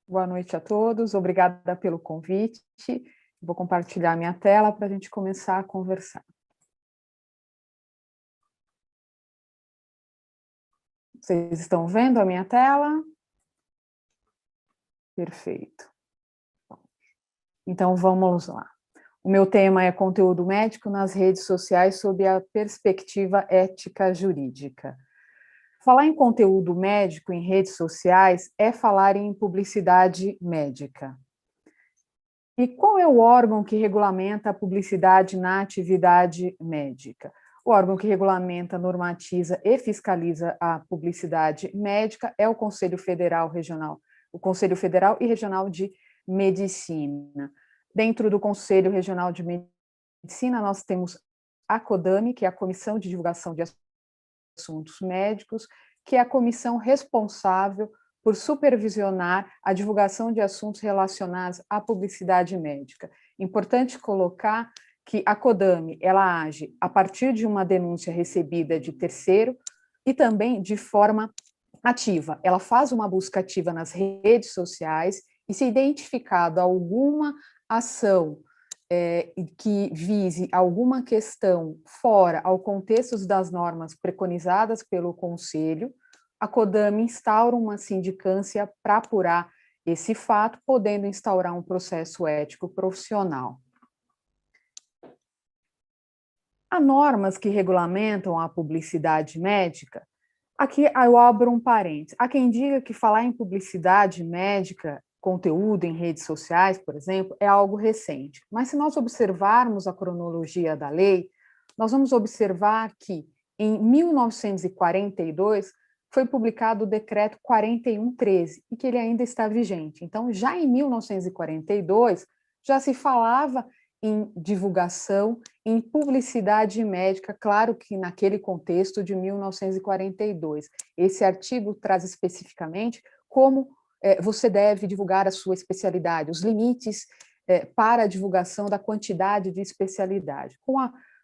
Boa noite a todos, obrigada pelo convite. Vou compartilhar minha tela para a gente começar a conversar. Vocês estão vendo a minha tela? Perfeito. Então, vamos lá. O meu tema é conteúdo médico nas redes sociais sob a perspectiva ética jurídica. Falar em conteúdo médico em redes sociais é falar em publicidade médica. E qual é o órgão que regulamenta a publicidade na atividade médica? O órgão que regulamenta, normatiza e fiscaliza a publicidade médica é o Conselho Federal e Regional de Medicina. Dentro do Conselho Regional de Medicina, nós temos a CODAME, que é a Comissão de Divulgação de Assuntos Médicos, que é a comissão responsável por supervisionar a divulgação de assuntos relacionados à publicidade médica. Importante colocar que a CODAME, ela age a partir de uma denúncia recebida de terceiro e também de forma ativa. Ela faz uma busca ativa nas redes sociais e, se identificado alguma ação que vise alguma questão fora ao contexto das normas preconizadas pelo Conselho, a CODAME instaura uma sindicância para apurar esse fato, podendo instaurar um processo ético profissional. Há normas que regulamentam a publicidade médica. Aqui eu abro um parênteses. Há quem diga que falar em publicidade médica, conteúdo em redes sociais, por exemplo, é algo recente. Mas se nós observarmos a cronologia da lei, nós vamos observar que em 1942 foi publicado o decreto 4113 e que ele ainda está vigente. Então, já em 1942 já se falava em divulgação, em publicidade médica, claro que naquele contexto de 1942. Esse artigo traz especificamente como você deve divulgar a sua especialidade, os limites para a divulgação da quantidade de especialidade. Com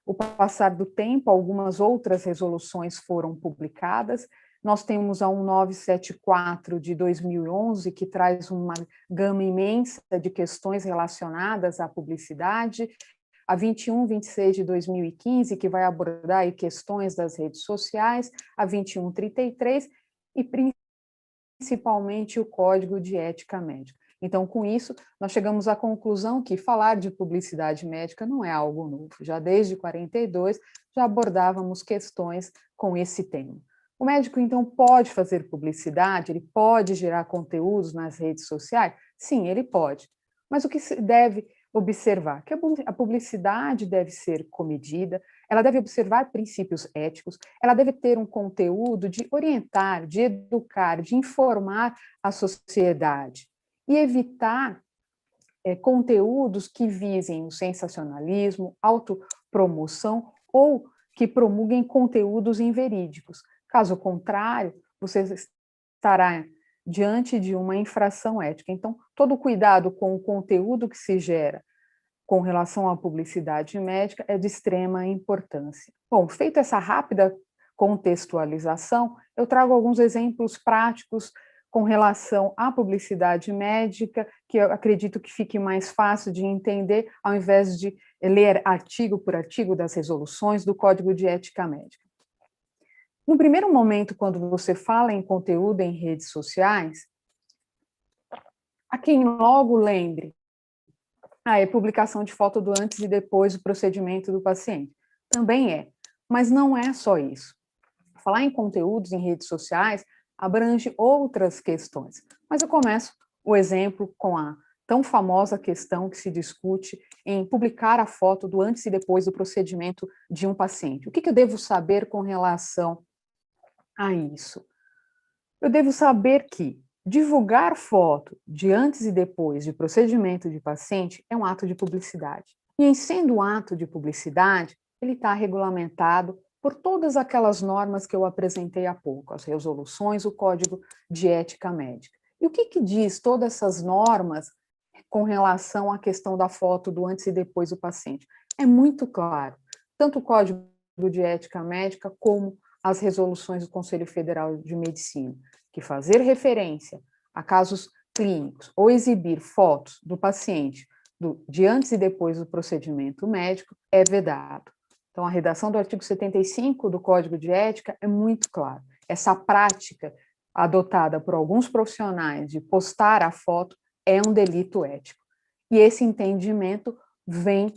o passar do tempo, algumas outras resoluções foram publicadas. Nós temos a 1974 de 2011, que traz uma gama imensa de questões relacionadas à publicidade, a 2126 de 2015, que vai abordar aí questões das redes sociais, a 2133 e principalmente o Código de Ética Médica. Então, com isso, nós chegamos à conclusão que falar de publicidade médica não é algo novo. Já desde 42, já abordávamos questões com esse tema. O médico, então, pode fazer publicidade, ele pode gerar conteúdos nas redes sociais? Sim, ele pode. Mas o que se deve observar? Que a publicidade deve ser comedida, ela deve observar princípios éticos, ela deve ter um conteúdo de orientar, de educar, de informar a sociedade e evitar conteúdos que visem o sensacionalismo, autopromoção ou que promulguem conteúdos inverídicos. Caso contrário, você estará diante de uma infração ética. Então, todo cuidado com o conteúdo que se gera com relação à publicidade médica é de extrema importância. Bom, feita essa rápida contextualização, eu trago alguns exemplos práticos com relação à publicidade médica, que eu acredito que fique mais fácil de entender, ao invés de ler artigo por artigo das resoluções do Código de Ética Médica. No primeiro momento, quando você fala em conteúdo em redes sociais, a quem logo lembre, é publicação de foto do antes e depois do procedimento do paciente. Também é, mas não é só isso. Falar em conteúdos em redes sociais abrange outras questões, mas eu começo o exemplo com a tão famosa questão que se discute em publicar a foto do antes e depois do procedimento de um paciente. O que eu devo saber com relação a isso? Eu devo saber que divulgar foto de antes e depois de procedimento de paciente é um ato de publicidade. E em sendo um ato de publicidade, ele está regulamentado por todas aquelas normas que eu apresentei há pouco, as resoluções, o Código de Ética Médica. E o que diz todas essas normas com relação à questão da foto do antes e depois do paciente? é muito claro, tanto o Código de Ética Médica como as resoluções do Conselho Federal de Medicina, que fazer referência a casos clínicos ou exibir fotos do paciente de antes e depois do procedimento médico é vedado. Então, a redação do artigo 75 do Código de Ética é muito clara. Essa prática adotada por alguns profissionais de postar a foto é um delito ético. E esse entendimento vem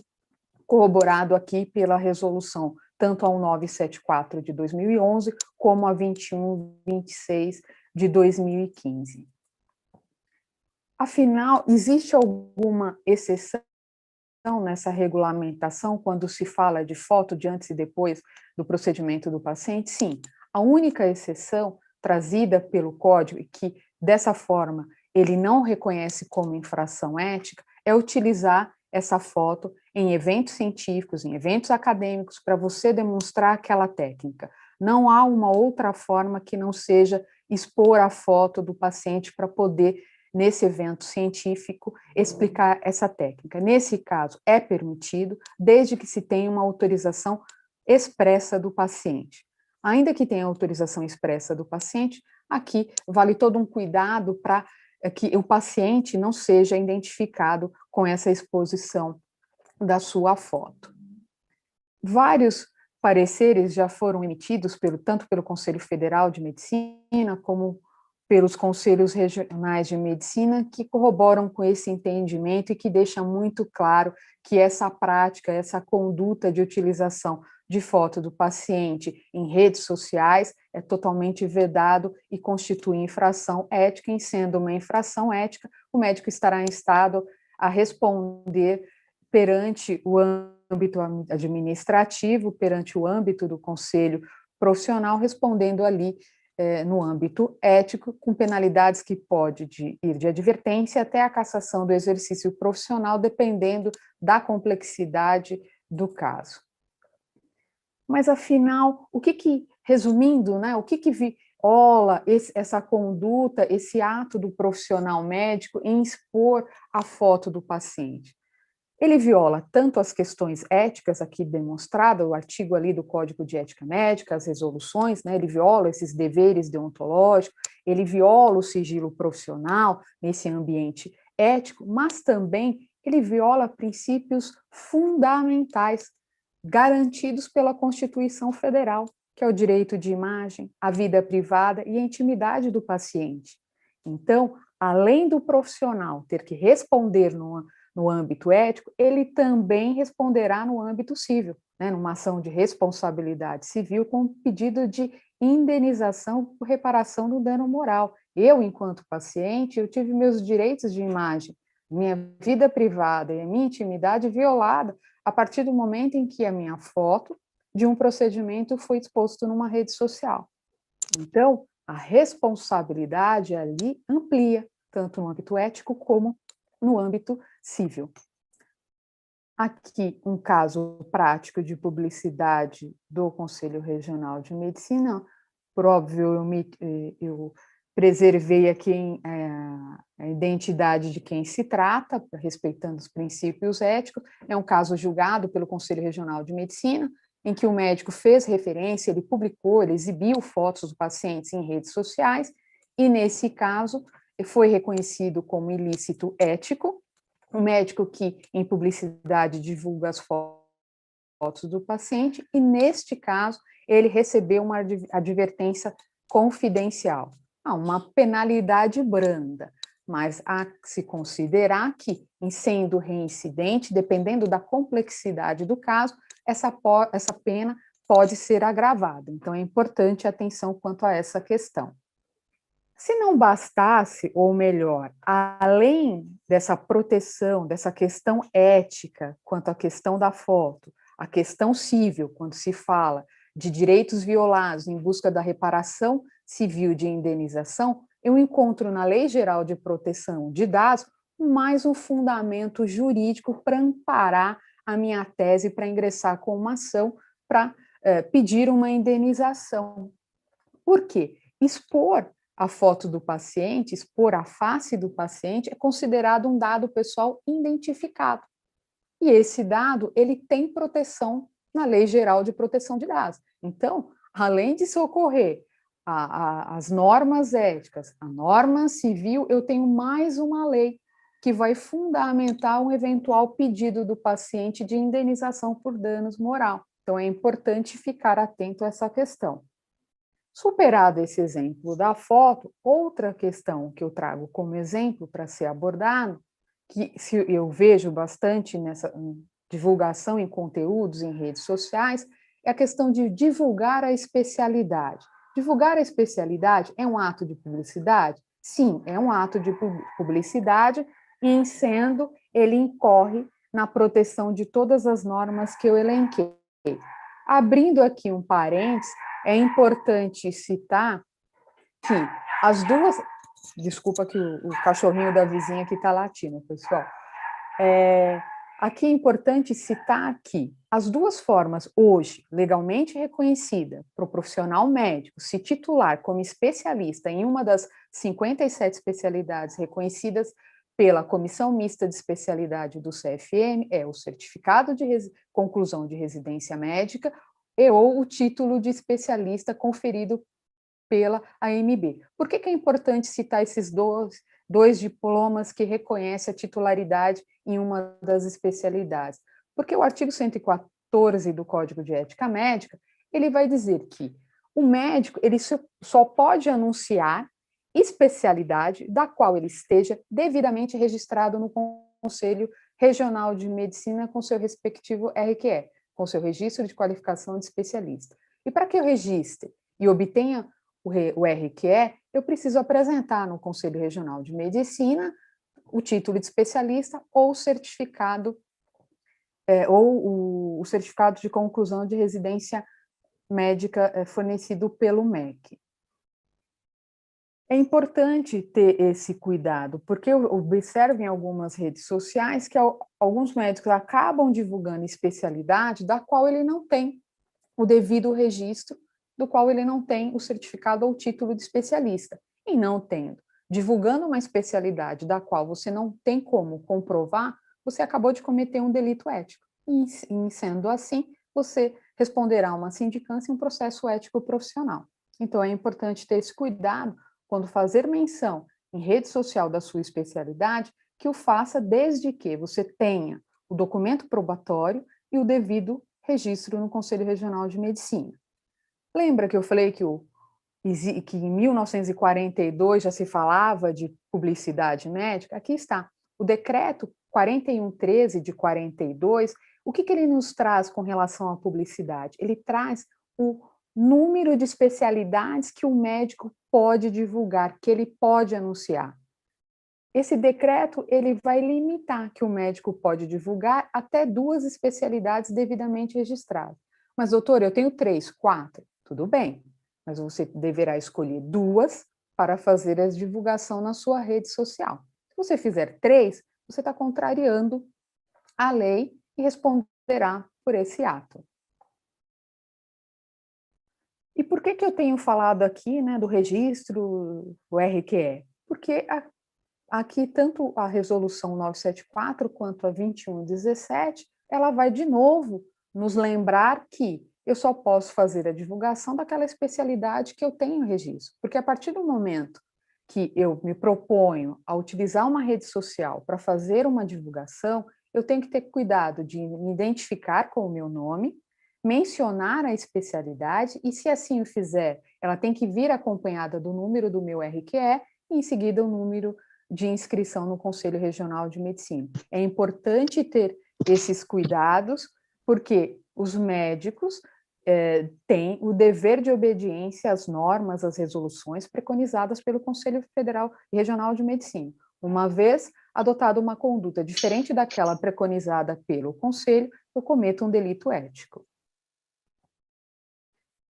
corroborado aqui pela resolução, tanto a 1974 de 2011, como a 2126 de 2015. Afinal, existe alguma exceção nessa regulamentação quando se fala de foto de antes e depois do procedimento do paciente? Sim, a única exceção trazida pelo Código, e que dessa forma ele não reconhece como infração ética, é utilizar essa foto em eventos científicos, em eventos acadêmicos, para você demonstrar aquela técnica. Não há uma outra forma que não seja expor a foto do paciente para poder, nesse evento científico, explicar essa técnica. Nesse caso, é permitido, desde que se tenha uma autorização expressa do paciente. Ainda que tenha autorização expressa do paciente, aqui vale todo um cuidado para que o paciente não seja identificado com essa exposição da sua foto. Vários pareceres já foram emitidos tanto pelo Conselho Federal de Medicina como pelos conselhos regionais de medicina, que corroboram com esse entendimento e que deixa muito claro que essa prática, essa conduta de utilização de foto do paciente em redes sociais é totalmente vedado e constitui infração ética. Em sendo uma infração ética, o médico estará em estado a responder perante o âmbito administrativo, perante o âmbito do conselho profissional, respondendo ali no âmbito ético, com penalidades que pode ir de advertência até a cassação do exercício profissional, dependendo da complexidade do caso. Mas, afinal, resumindo, né, o que viola essa conduta, esse ato do profissional médico em expor a foto do paciente? Ele viola tanto as questões éticas aqui demonstradas, o artigo ali do Código de Ética Médica, as resoluções, né, ele viola esses deveres deontológicos, ele viola o sigilo profissional nesse ambiente ético, mas também ele viola princípios fundamentais garantidos pela Constituição Federal, que é o direito de imagem, a vida privada e a intimidade do paciente. Então, além do profissional ter que responder no âmbito ético, ele também responderá no âmbito civil, né, numa ação de responsabilidade civil com pedido de indenização por reparação do dano moral. Eu, enquanto paciente, eu tive meus direitos de imagem, minha vida privada e a minha intimidade violada a partir do momento em que a minha foto de um procedimento foi exposto numa rede social. Então, a responsabilidade ali amplia, tanto no âmbito ético como no âmbito civil. Aqui, um caso prático de publicidade do Conselho Regional de Medicina. Por óbvio, eu preservei aqui a identidade de quem se trata, respeitando os princípios éticos. É um caso julgado pelo Conselho Regional de Medicina, em que o médico fez referência, ele publicou, ele exibiu fotos dos pacientes em redes sociais, e nesse caso foi reconhecido como ilícito ético. O médico que, em publicidade, divulga as fotos do paciente, e, neste caso, ele recebeu uma advertência confidencial. Uma penalidade branda, mas há que se considerar que, em sendo reincidente, dependendo da complexidade do caso, essa pena pode ser agravada. Então, é importante a atenção quanto a essa questão. Se não bastasse, ou melhor, além dessa proteção, dessa questão ética quanto à questão da foto, a questão civil, quando se fala de direitos violados em busca da reparação civil de indenização, eu encontro na Lei Geral de Proteção de Dados mais um fundamento jurídico para amparar a minha tese, para ingressar com uma ação para pedir uma indenização. Por quê? Expor a foto do paciente, expor a face do paciente, é considerado um dado pessoal identificado. e esse dado ele tem proteção na Lei Geral de Proteção de Dados. Então, além de socorrer as normas éticas, a norma civil, eu tenho mais uma lei que vai fundamentar um eventual pedido do paciente de indenização por danos moral. Então, é importante ficar atento a essa questão. Superado esse exemplo da foto, outra questão que eu trago como exemplo para ser abordado, que eu vejo bastante nessa divulgação em conteúdos em redes sociais, é a questão de divulgar a especialidade. Divulgar a especialidade é um ato de publicidade? Sim, é um ato de publicidade, e em sendo, ele incorre na proteção de todas as normas que eu elenquei. Abrindo aqui um parênteses, é importante citar que as duas... Desculpa que o cachorrinho da vizinha aqui está latindo, pessoal. Aqui é importante citar que as duas formas hoje legalmente reconhecida para o profissional médico se titular como especialista em uma das 57 especialidades reconhecidas pela Comissão Mista de Especialidade do CFM é o certificado de conclusão de residência médica ou o título de especialista conferido pela AMB. Por que é importante citar esses dois diplomas que reconhecem a titularidade em uma das especialidades? Porque o artigo 114 do Código de Ética Médica, ele vai dizer que o médico ele só pode anunciar especialidade da qual ele esteja devidamente registrado no Conselho Regional de Medicina com seu respectivo RQE, com seu registro de qualificação de especialista. E para que eu registre e obtenha o RQE, eu preciso apresentar no Conselho Regional de Medicina o título de especialista ou o certificado o certificado de conclusão de residência médica fornecido pelo MEC. É importante ter esse cuidado, porque eu observo em algumas redes sociais que alguns médicos acabam divulgando especialidade da qual ele não tem o devido registro, do qual ele não tem o certificado ou título de especialista. E não tendo, divulgando uma especialidade da qual você não tem como comprovar, você acabou de cometer um delito ético. E sendo assim, você responderá a uma sindicância e um processo ético profissional. Então, é importante ter esse cuidado quando fazer menção em rede social da sua especialidade, que o faça desde que você tenha o documento probatório e o devido registro no Conselho Regional de Medicina. Lembra que eu falei que em 1942 já se falava de publicidade médica? Aqui está. O decreto 4113 de 42, o que ele nos traz com relação à publicidade? Ele traz o número de especialidades que o médico pode divulgar, que ele pode anunciar. Esse decreto ele vai limitar que o médico pode divulgar até 2 especialidades devidamente registradas. Mas, doutor, eu tenho 3, 4. Tudo bem, mas você deverá escolher 2 para fazer a divulgação na sua rede social. Se você fizer 3, você está contrariando a lei e responderá por esse ato. E por que eu tenho falado aqui do registro, o RQE? Porque aqui tanto a resolução 974 quanto a 2117, ela vai de novo nos lembrar que eu só posso fazer a divulgação daquela especialidade que eu tenho registro. Porque a partir do momento que eu me proponho a utilizar uma rede social para fazer uma divulgação, eu tenho que ter cuidado de me identificar com o meu nome, mencionar a especialidade e, se assim o fizer, ela tem que vir acompanhada do número do meu RQE e, em seguida, o número de inscrição no Conselho Regional de Medicina. É importante ter esses cuidados, porque os médicos têm o dever de obediência às normas, às resoluções preconizadas pelo Conselho Federal e Regional de Medicina. Uma vez adotada uma conduta diferente daquela preconizada pelo Conselho, eu cometo um delito ético.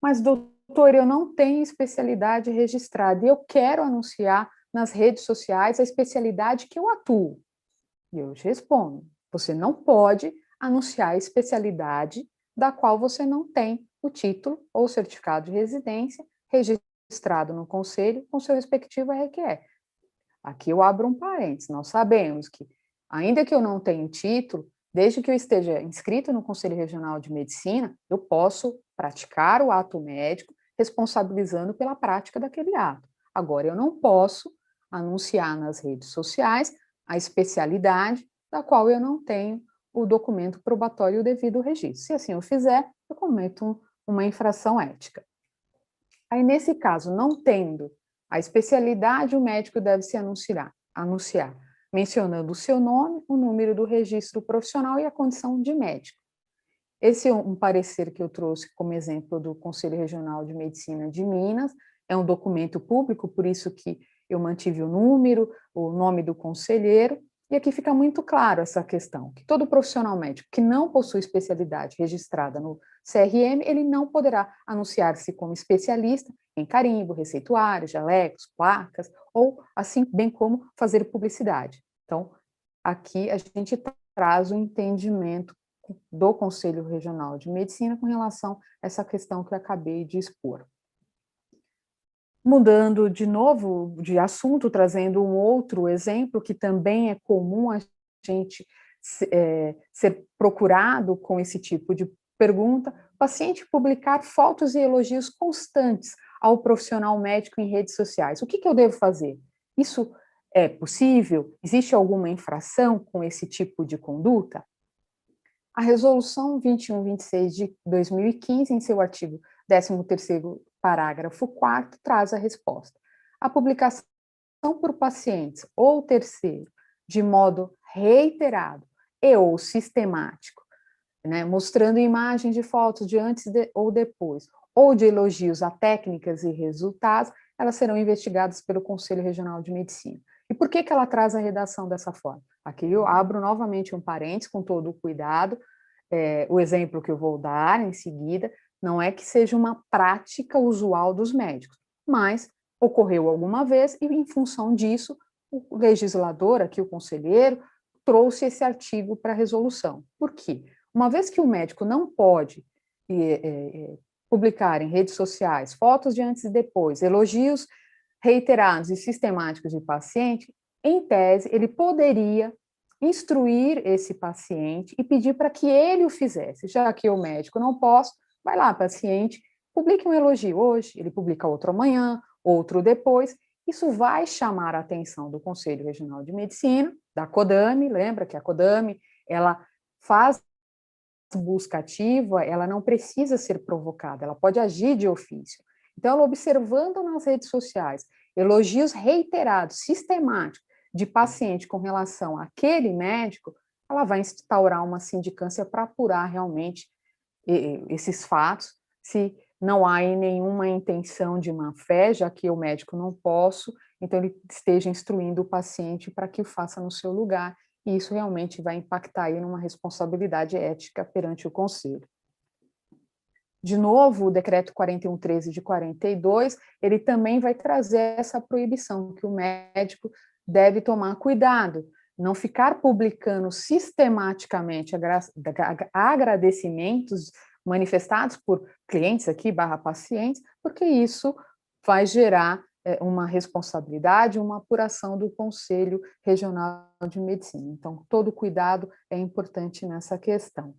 Mas, doutor, eu não tenho especialidade registrada e eu quero anunciar nas redes sociais a especialidade que eu atuo. E eu te respondo, você não pode anunciar a especialidade da qual você não tem o título ou certificado de residência registrado no Conselho com seu respectivo RQE. Aqui eu abro um parênteses, nós sabemos que, ainda que eu não tenha título, Desde que eu esteja inscrito no Conselho Regional de Medicina, eu posso praticar o ato médico, responsabilizando pela prática daquele ato. Agora, eu não posso anunciar nas redes sociais a especialidade da qual eu não tenho o documento probatório e o devido registro. Se assim eu fizer, eu cometo uma infração ética. Aí, nesse caso, não tendo a especialidade, o médico deve se anunciar, mencionando o seu nome, o número do registro profissional e a condição de médico. Esse é um parecer que eu trouxe como exemplo do Conselho Regional de Medicina de Minas, é um documento público, por isso que eu mantive o número, o nome do conselheiro, e aqui fica muito claro essa questão, que todo profissional médico que não possui especialidade registrada no CRM, ele não poderá anunciar-se como especialista em carimbo, receituários, jalecos, placas, ou assim, bem como fazer publicidade. Então, aqui a gente traz o entendimento do Conselho Regional de Medicina com relação a essa questão que eu acabei de expor. Mudando de novo de assunto, trazendo um outro exemplo que também é comum a gente ser procurado com esse tipo de pergunta, o paciente publicar fotos e elogios constantes ao profissional médico em redes sociais. O que eu devo fazer? Isso é possível? Existe alguma infração com esse tipo de conduta? A Resolução 2126 de 2015, em seu artigo 13º, parágrafo 4º, traz a resposta. A publicação por pacientes ou terceiro, de modo reiterado e ou sistemático, né, mostrando imagens de fotos de antes ou depois, ou de elogios a técnicas e resultados, elas serão investigadas pelo Conselho Regional de Medicina. E por que ela traz a redação dessa forma? Aqui eu abro novamente um parênteses com todo o cuidado, o exemplo que eu vou dar em seguida não é que seja uma prática usual dos médicos, mas ocorreu alguma vez e, em função disso, o legislador, aqui o conselheiro, trouxe esse artigo para a resolução. Por quê? Uma vez que o médico não pode publicar em redes sociais fotos de antes e depois, elogios reiterados e sistemáticos de paciente, em tese, ele poderia instruir esse paciente e pedir para que ele o fizesse. Já que o médico não posso, vai lá, paciente, publique um elogio hoje, ele publica outro amanhã, outro depois. Isso vai chamar a atenção do Conselho Regional de Medicina, da CODAME, lembra que a CODAME, ela faz busca ativa, ela não precisa ser provocada, ela pode agir de ofício. Então, ela observando nas redes sociais elogios reiterados, sistemáticos, de paciente com relação àquele médico, ela vai instaurar uma sindicância para apurar realmente esses fatos, se não há nenhuma intenção de má-fé, já que o médico não posso, então ele esteja instruindo o paciente para que o faça no seu lugar, e isso realmente vai impactar aí numa responsabilidade ética perante o Conselho. De novo, o decreto 4113 de 42, ele também vai trazer essa proibição, que o médico deve tomar cuidado, não ficar publicando sistematicamente agradecimentos manifestados por clientes aqui, /pacientes, porque isso vai gerar uma responsabilidade, uma apuração do Conselho Regional de Medicina. Então, todo cuidado é importante nessa questão.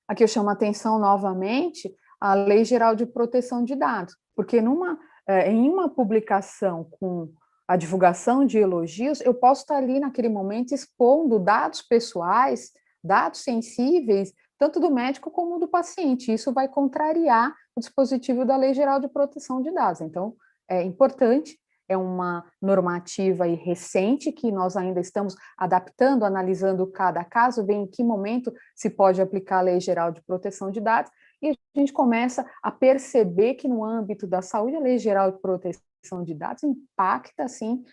Aqui eu chamo a atenção novamente a Lei Geral de Proteção de Dados, porque em uma publicação com a divulgação de elogios, eu posso estar ali naquele momento expondo dados pessoais, dados sensíveis, tanto do médico como do paciente. Isso vai contrariar o dispositivo da Lei Geral de Proteção de Dados. Então, é importante, é uma normativa aí recente que nós ainda estamos adaptando, analisando cada caso, ver em que momento se pode aplicar a Lei Geral de Proteção de Dados, e a gente começa a perceber que no âmbito da saúde, a Lei Geral de Proteção de Dados impacta, assim,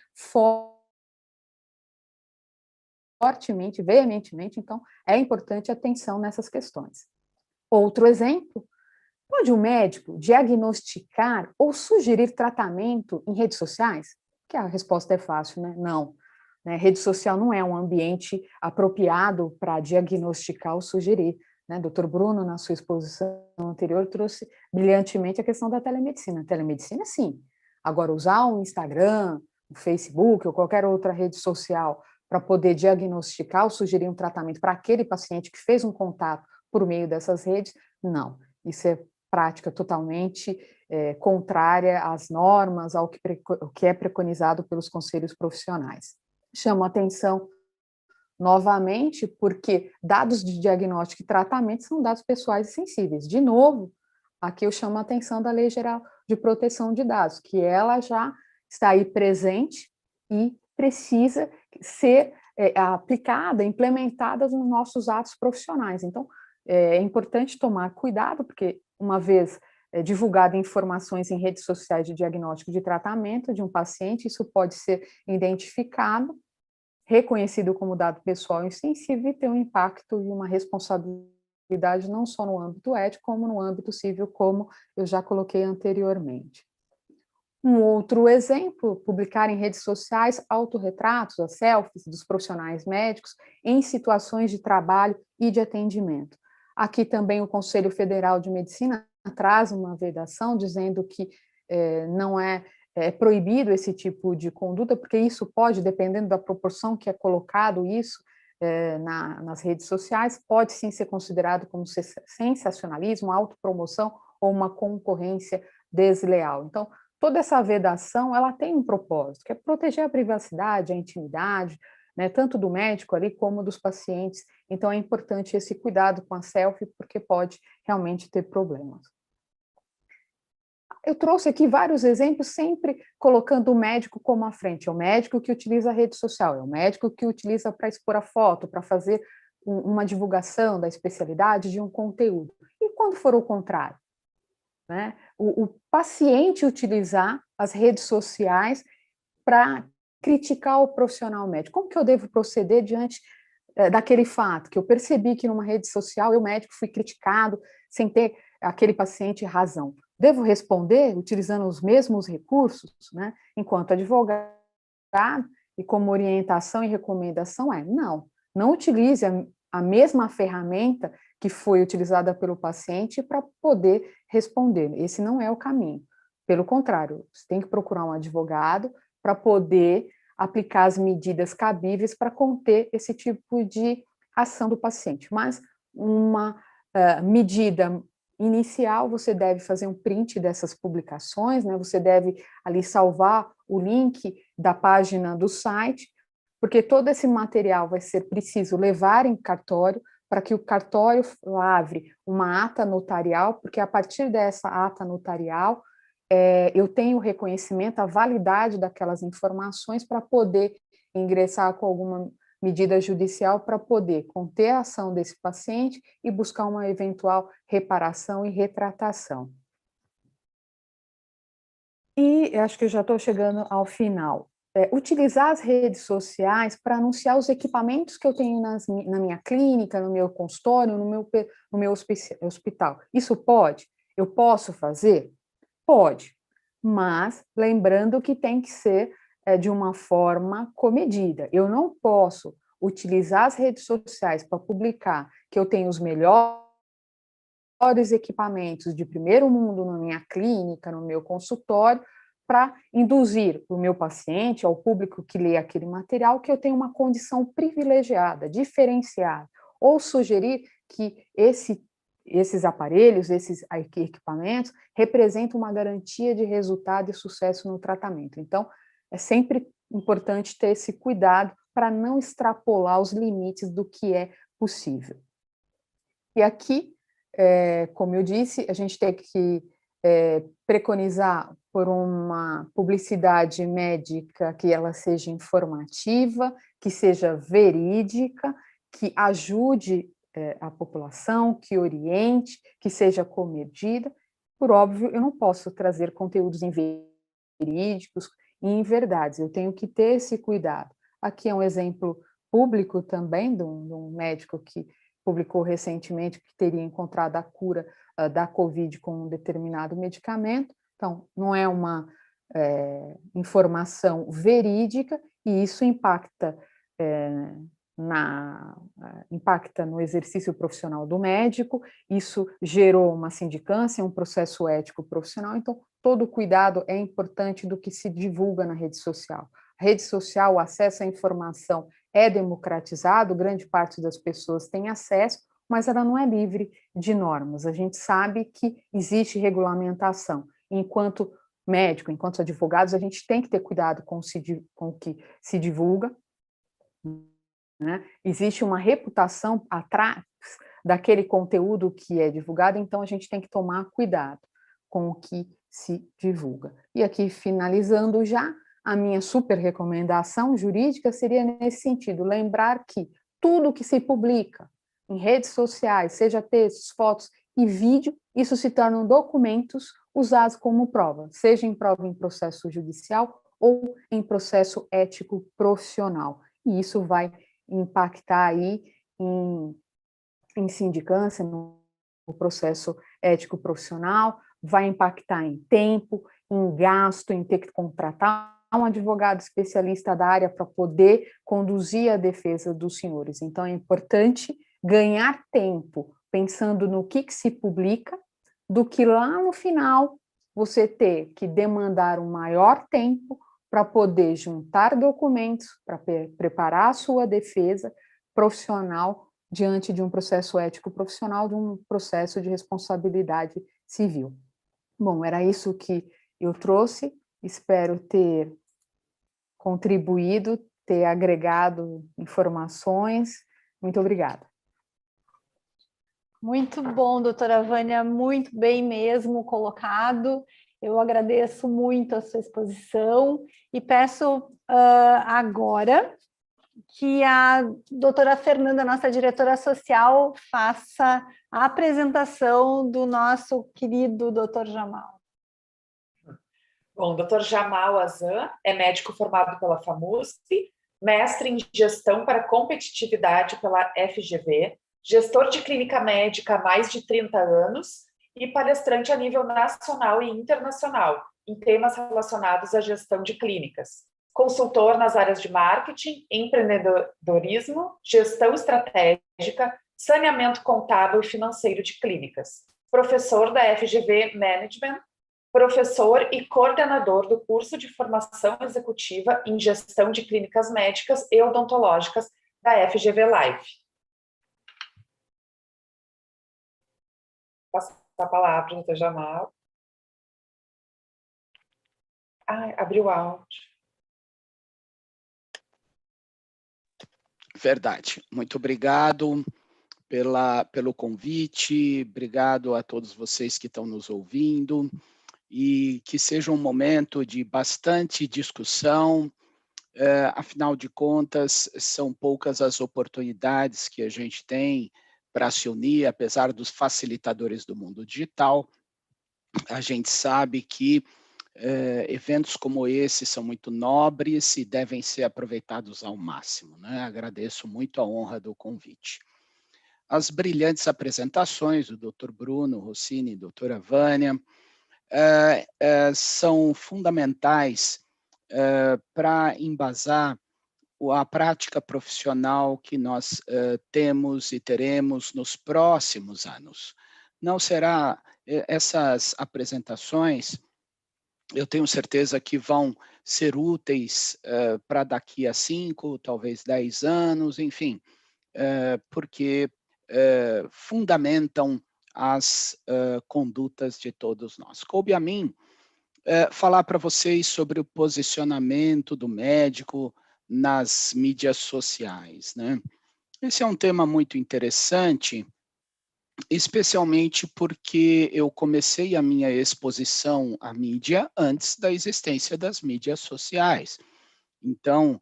fortemente, veementemente, então é importante atenção nessas questões. Outro exemplo, pode o médico diagnosticar ou sugerir tratamento em redes sociais? Que a resposta é fácil, né? Não. Né? Rede social não é um ambiente apropriado para diagnosticar ou sugerir. Né? Dr. Bruno, na sua exposição anterior, trouxe brilhantemente a questão da telemedicina. A telemedicina, sim. Agora, usar o Instagram, o Facebook ou qualquer outra rede social para poder diagnosticar ou sugerir um tratamento para aquele paciente que fez um contato por meio dessas redes, não. Isso é prática totalmente contrária às normas, ao que é preconizado pelos conselhos profissionais. Chamo a atenção novamente porque dados de diagnóstico e tratamento são dados pessoais e sensíveis. De novo, aqui eu chamo a atenção da Lei Geral de Proteção de Dados, que ela já está aí presente e precisa ser aplicada, implementada nos nossos atos profissionais. Então, é importante tomar cuidado, porque uma vez divulgada informações em redes sociais de diagnóstico de tratamento de um paciente, isso pode ser identificado, reconhecido como dado pessoal e sensível e ter um impacto e uma responsabilidade não só no âmbito ético, como no âmbito civil, como eu já coloquei anteriormente. Um outro exemplo, publicar em redes sociais autorretratos, as selfies dos profissionais médicos em situações de trabalho e de atendimento. Aqui também o Conselho Federal de Medicina traz uma vedação dizendo que não é proibido esse tipo de conduta, porque isso pode, dependendo da proporção que é colocado isso nas redes sociais, pode sim ser considerado como sensacionalismo, autopromoção ou uma concorrência desleal. Então, toda essa vedação, ela tem um propósito, que é proteger a privacidade, a intimidade, né, tanto do médico ali como dos pacientes. Então, é importante esse cuidado com a selfie, porque pode realmente ter problemas. Eu trouxe aqui vários exemplos, sempre colocando o médico como à frente. É o médico que utiliza a rede social, é o médico que utiliza para expor a foto, para fazer uma divulgação da especialidade de um conteúdo. E quando for o contrário? Né? O paciente utilizar as redes sociais para criticar o profissional médico. Como que eu devo proceder diante daquele fato, que eu percebi que numa rede social eu, médico, fui criticado sem ter aquele paciente razão? Devo responder utilizando os mesmos recursos, né? Enquanto advogado, e como orientação e recomendação não utilize a mesma ferramenta que foi utilizada pelo paciente para poder responder. Esse não é o caminho. Pelo contrário, você tem que procurar um advogado para poder aplicar as medidas cabíveis para conter esse tipo de ação do paciente. Mas uma medida inicial, você deve fazer um print dessas publicações, né? Você deve ali salvar o link da página do site, porque todo esse material vai ser preciso levar em cartório, para que o cartório lavre uma ata notarial, porque a partir dessa ata notarial, eu tenho o reconhecimento, a validade daquelas informações para poder ingressar com alguma medida judicial para poder conter a ação desse paciente e buscar uma eventual reparação e retratação. E acho que eu já estou chegando ao final. Utilizar as redes sociais para anunciar os equipamentos que eu tenho na minha clínica, no meu consultório, no meu hospital. Isso pode? Eu posso fazer? Pode, mas lembrando que tem que ser de uma forma comedida. Eu não posso utilizar as redes sociais para publicar que eu tenho os melhores equipamentos de primeiro mundo na minha clínica, no meu consultório, para induzir o meu paciente, ao público que lê aquele material, que eu tenho uma condição privilegiada, diferenciada, ou sugerir que esses aparelhos, esses equipamentos, representam uma garantia de resultado e sucesso no tratamento. Então, é sempre importante ter esse cuidado para não extrapolar os limites do que é possível. E aqui, como eu disse, a gente tem que preconizar por uma publicidade médica que ela seja informativa, que seja verídica, que ajude a população, que oriente, que seja comedida. Por óbvio, eu não posso trazer conteúdos inverídicos e inverdades, eu tenho que ter esse cuidado. Aqui é um exemplo público também de um médico que publicou recentemente que teria encontrado a cura da Covid com um determinado medicamento. Então, não é uma informação verídica e isso impacta no exercício profissional do médico, isso gerou uma sindicância, um processo ético profissional, então todo cuidado é importante do que se divulga na rede social. rede social, o acesso à informação é democratizado, grande parte das pessoas tem acesso, mas ela não é livre de normas. A gente sabe que existe regulamentação. Enquanto médico, enquanto advogados, a gente tem que ter cuidado com o que se divulga, né? Existe uma reputação atrás daquele conteúdo que é divulgado, então a gente tem que tomar cuidado com o que se divulga. E aqui, finalizando já, a minha super recomendação jurídica seria nesse sentido, lembrar que tudo que se publica em redes sociais, seja textos, fotos e vídeo, isso se tornam documentos usados como prova, seja em prova em processo judicial ou em processo ético profissional. E isso vai impactar aí em sindicância, no processo ético profissional, vai impactar em tempo, em gasto, em ter que contratar um advogado especialista da área para poder conduzir a defesa dos senhores. Então, é importante ganhar tempo pensando no que se publica, do que lá no final você ter que demandar um maior tempo para poder juntar documentos, para preparar a sua defesa profissional diante de um processo ético profissional, de um processo de responsabilidade civil. Bom, era isso que eu trouxe, espero ter contribuído, ter agregado informações. Muito obrigada. Muito bom, doutora Vânia, muito bem mesmo colocado. Eu agradeço muito a sua exposição e peço agora que a doutora Fernanda, nossa diretora social, faça a apresentação do nosso querido doutor Jamal. Bom, o doutor Jamal Azan é médico formado pela FAMUSP, mestre em gestão para competitividade pela FGV, gestor de clínica médica há mais de 30 anos e palestrante a nível nacional e internacional em temas relacionados à gestão de clínicas. Consultor nas áreas de marketing, empreendedorismo, gestão estratégica, saneamento contábil e financeiro de clínicas. Professor da FGV Management, professor e coordenador do curso de formação executiva em gestão de clínicas médicas e odontológicas da FGV Live. Passo a palavra, doutor Jamal. Abriu o áudio. Verdade. Muito obrigado pelo convite, obrigado a todos vocês que estão nos ouvindo, e que seja um momento de bastante discussão. Afinal de contas, são poucas as oportunidades que a gente tem para se unir, apesar dos facilitadores do mundo digital. A gente sabe que eventos como esse são muito nobres e devem ser aproveitados ao máximo, né? Agradeço muito a honra do convite. As brilhantes apresentações do Dr. Bruno Rossini e doutora Vânia são fundamentais para embasar a prática profissional que nós temos e teremos nos próximos anos. Não será essas apresentações, eu tenho certeza que vão ser úteis para daqui a 5, talvez 10 anos, enfim, porque fundamentam as condutas de todos nós. Coube a mim falar para vocês sobre o posicionamento do médico nas mídias sociais, né? Esse é um tema muito interessante, especialmente porque eu comecei a minha exposição à mídia antes da existência das mídias sociais. Então,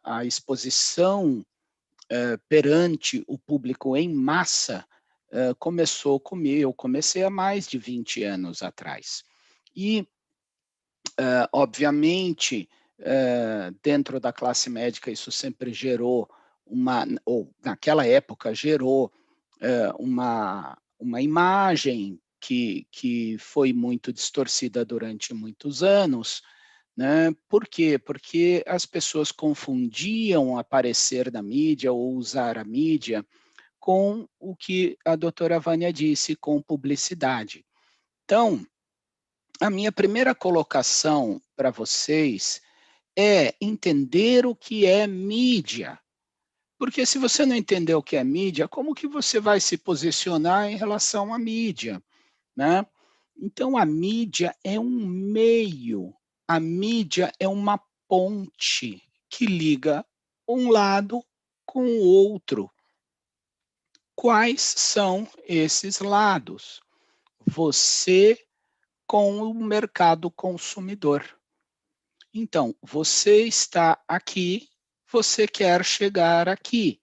a exposição perante o público em massa começou comigo, eu comecei há mais de 20 anos atrás. E, obviamente, dentro da classe médica, isso sempre gerou ou naquela época gerou uma imagem que foi muito distorcida durante muitos anos, né? Por quê? Porque as pessoas confundiam aparecer na mídia ou usar a mídia com o que a doutora Vânia disse, com publicidade. Então, a minha primeira colocação para vocês é entender o que é mídia. Porque se você não entender o que é mídia, como que você vai se posicionar em relação à mídia, né? Então, a mídia é um meio, a mídia é uma ponte que liga um lado com o outro. Quais são esses lados? Você com o mercado consumidor. Então, você está aqui, você quer chegar aqui.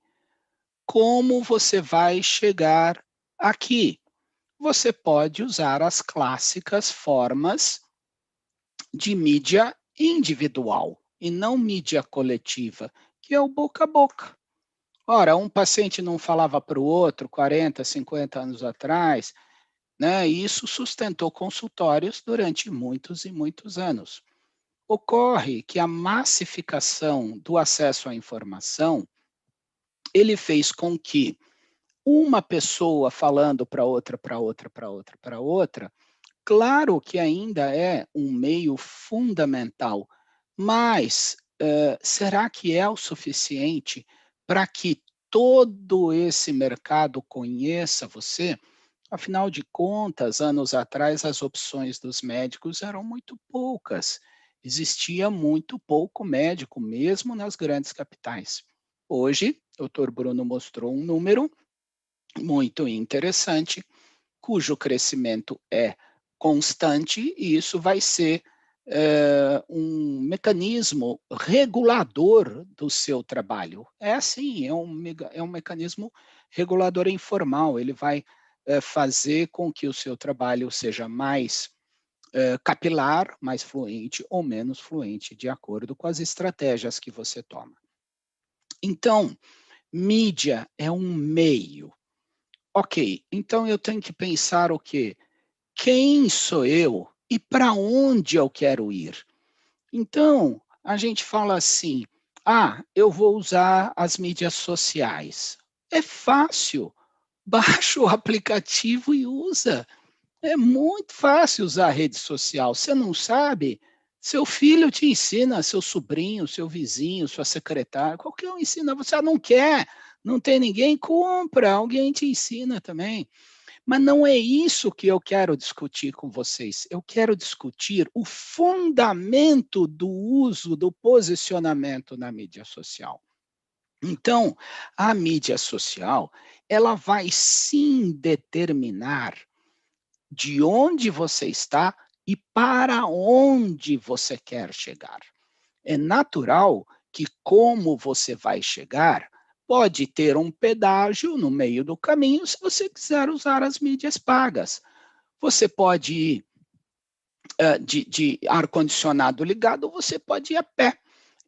Como você vai chegar aqui? Você pode usar as clássicas formas de mídia individual e não mídia coletiva, que é o boca a boca. Ora, um paciente não falava para o outro 40, 50 anos atrás, né? E isso sustentou consultórios durante muitos e muitos anos. Ocorre que a massificação do acesso à informação, ele fez com que uma pessoa falando para outra, para outra, para outra, para outra, claro que ainda é um meio fundamental, mas será que é o suficiente para que todo esse mercado conheça você? Afinal de contas, anos atrás, as opções dos médicos eram muito poucas. Existia muito pouco médico, mesmo nas grandes capitais. Hoje, o Dr. Bruno mostrou um número muito interessante, cujo crescimento é constante, e isso vai ser um mecanismo regulador do seu trabalho. É assim, é um mecanismo regulador informal, ele vai fazer com que o seu trabalho seja mais capilar, mais fluente ou menos fluente, de acordo com as estratégias que você toma. Então, mídia é um meio. Ok, então eu tenho que pensar o quê? Quem sou eu e para onde eu quero ir? Então, a gente fala assim, eu vou usar as mídias sociais. É fácil, baixa o aplicativo e usa. É muito fácil usar a rede social. Você não sabe? Seu filho te ensina, seu sobrinho, seu vizinho, sua secretária, qualquer um ensina. Você não quer, não tem ninguém, compra, alguém te ensina também. Mas não é isso que eu quero discutir com vocês. Eu quero discutir o fundamento do uso, do posicionamento na mídia social. Então, a mídia social, ela vai sim determinar de onde você está e para onde você quer chegar. É natural que como você vai chegar, pode ter um pedágio no meio do caminho se você quiser usar as mídias pagas. Você pode ir de ar-condicionado ligado, você pode ir a pé.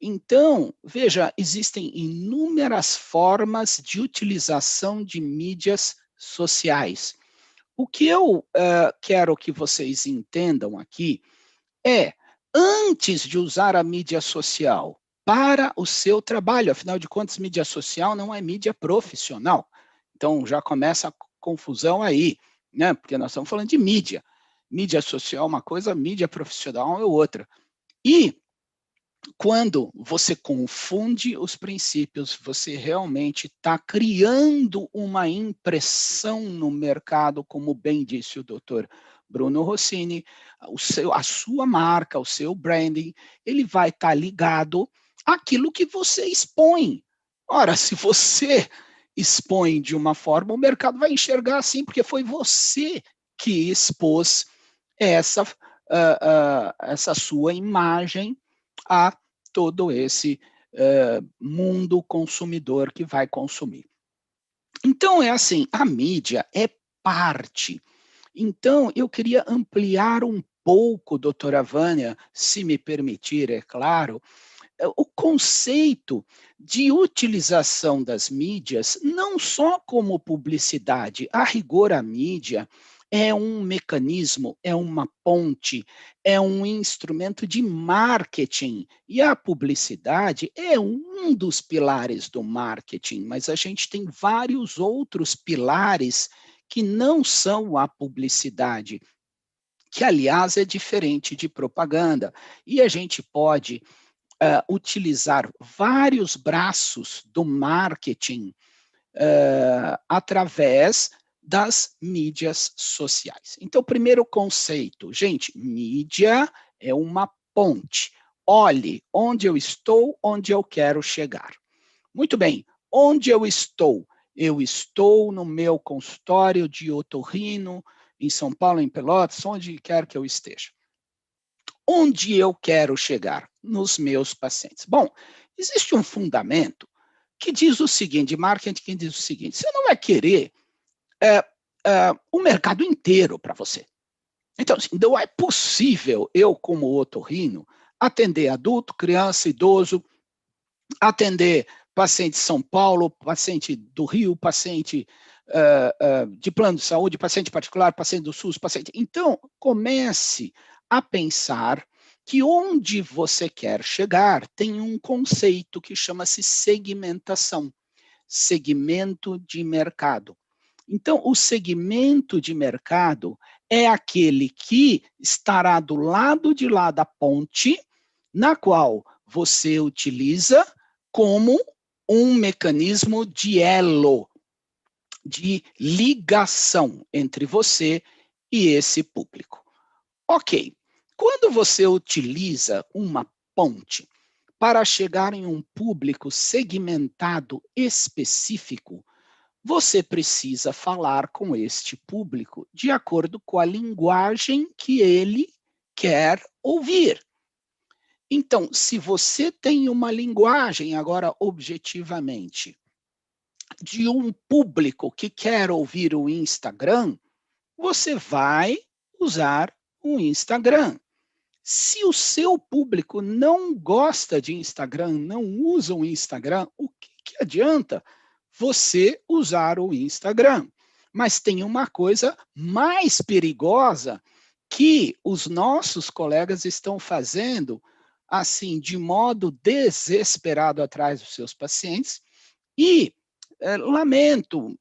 Então, veja, existem inúmeras formas de utilização de mídias sociais. O que eu quero que vocês entendam aqui é, antes de usar a mídia social para o seu trabalho, afinal de contas, mídia social não é mídia profissional. Então, já começa a confusão aí, né? Porque nós estamos falando de mídia. Mídia social é uma coisa, mídia profissional é outra. E quando você confunde os princípios, você realmente está criando uma impressão no mercado, como bem disse o doutor Bruno Rossini, a sua marca, o seu branding, ele vai estar ligado àquilo que você expõe. Ora, se você expõe de uma forma, o mercado vai enxergar assim, porque foi você que expôs essa sua imagem a todo esse mundo consumidor que vai consumir. Então, é assim, a mídia é parte. Então, eu queria ampliar um pouco, doutora Vânia, se me permitir, é claro, o conceito de utilização das mídias, não só como publicidade. A rigor, a mídia é um mecanismo, é uma ponte, é um instrumento de marketing. E a publicidade é um dos pilares do marketing, mas a gente tem vários outros pilares que não são a publicidade, que, aliás, é diferente de propaganda. E a gente pode utilizar vários braços do marketing através das mídias sociais. Então, primeiro conceito, gente, mídia é uma ponte. Olhe onde eu estou, onde eu quero chegar. Muito bem, onde eu estou? Eu estou no meu consultório de otorrino, em São Paulo, em Pelotas, onde quer que eu esteja. Onde eu quero chegar? Nos meus pacientes. Bom, existe um fundamento que diz o seguinte, marketing que diz o seguinte, você não vai querer o mercado inteiro para você. Então, assim, não é possível eu, como otorrino, atender adulto, criança, idoso, atender paciente de São Paulo, paciente do Rio, paciente de plano de saúde, paciente particular, paciente do SUS, paciente... Então, comece a pensar que onde você quer chegar tem um conceito que chama-se segmentação, segmento de mercado. Então, o segmento de mercado é aquele que estará do lado de lá da ponte, na qual você utiliza como um mecanismo de elo, de ligação entre você e esse público. Ok, quando você utiliza uma ponte para chegar em um público segmentado específico, você precisa falar com este público de acordo com a linguagem que ele quer ouvir. Então, se você tem uma linguagem, agora objetivamente, de um público que quer ouvir o Instagram, você vai usar o Instagram. Se o seu público não gosta de Instagram, não usa o Instagram, o que adianta você usar o Instagram? Mas tem uma coisa mais perigosa que os nossos colegas estão fazendo, assim, de modo desesperado atrás dos seus pacientes. E lamento,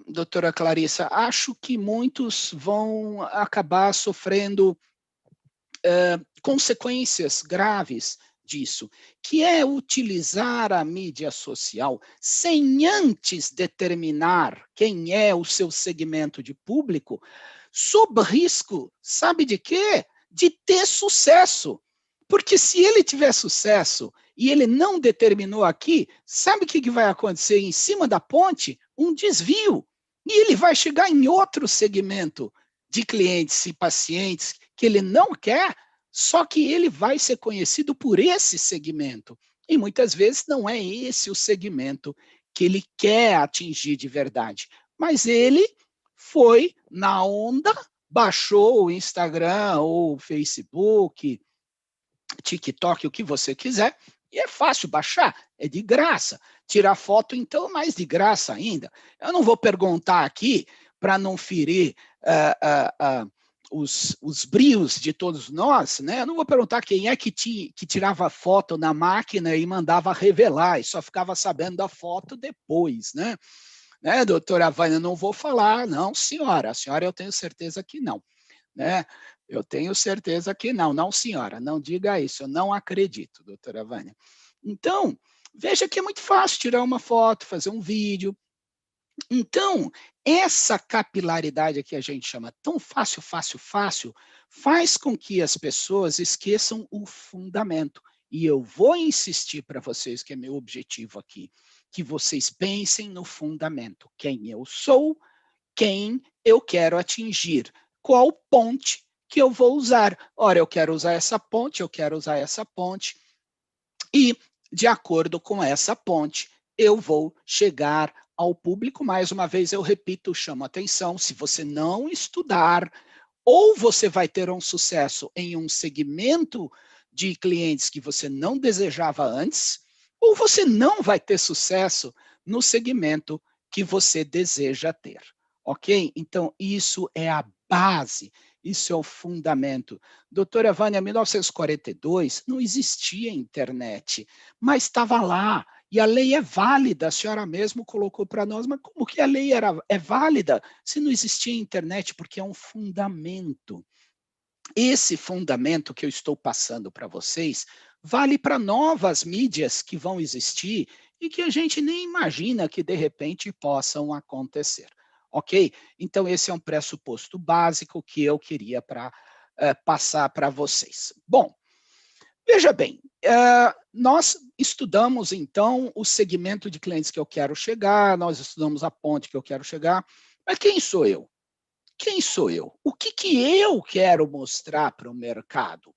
doutora Clarissa, acho que muitos vão acabar sofrendo consequências graves disso, que é utilizar a mídia social sem antes determinar quem é o seu segmento de público, sob risco, sabe de quê? De ter sucesso. Porque se ele tiver sucesso e ele não determinou aqui, sabe o que vai acontecer em cima da ponte? Um desvio. E ele vai chegar em outro segmento de clientes e pacientes que ele não quer, só que ele vai ser conhecido por esse segmento. E muitas vezes não é esse o segmento que ele quer atingir de verdade. Mas ele foi na onda, baixou o Instagram ou o Facebook, TikTok, o que você quiser, e é fácil baixar, é de graça. Tirar foto, então, é mais de graça ainda. Eu não vou perguntar aqui, para não ferir os brios de todos nós, né? Eu não vou perguntar quem é que tirava foto na máquina e mandava revelar, e só ficava sabendo da foto depois, né? Doutora Vânia, não vou falar, não, senhora. A senhora eu tenho certeza que não, né? Eu tenho certeza que não. Não, senhora, não diga isso. Eu não acredito, doutora Vânia. Então, veja que é muito fácil tirar uma foto, fazer um vídeo. Então, essa capilaridade que a gente chama tão fácil, faz com que as pessoas esqueçam o fundamento. E eu vou insistir para vocês, que é meu objetivo aqui, que vocês pensem no fundamento. Quem eu sou, quem eu quero atingir, qual ponte que eu vou usar. Ora, eu quero usar essa ponte, e, de acordo com essa ponte, eu vou chegar ao público. Mais uma vez, eu repito, chamo a atenção, se você não estudar, ou você vai ter um sucesso em um segmento de clientes que você não desejava antes, ou você não vai ter sucesso no segmento que você deseja ter, ok? Então, isso é a base, isso é o fundamento. Doutora Vânia, em 1942 não existia internet, mas estava lá, e a lei é válida, a senhora mesmo colocou para nós, mas como que a lei é válida se não existia internet? Porque é um fundamento. Esse fundamento que eu estou passando para vocês vale para novas mídias que vão existir e que a gente nem imagina que, de repente, possam acontecer. Ok? Então, esse é um pressuposto básico que eu queria passar para vocês. Bom, veja bem, nós estudamos, então, o segmento de clientes que eu quero chegar, nós estudamos a ponte que eu quero chegar, mas quem sou eu? Quem sou eu? O que eu quero mostrar para o mercado?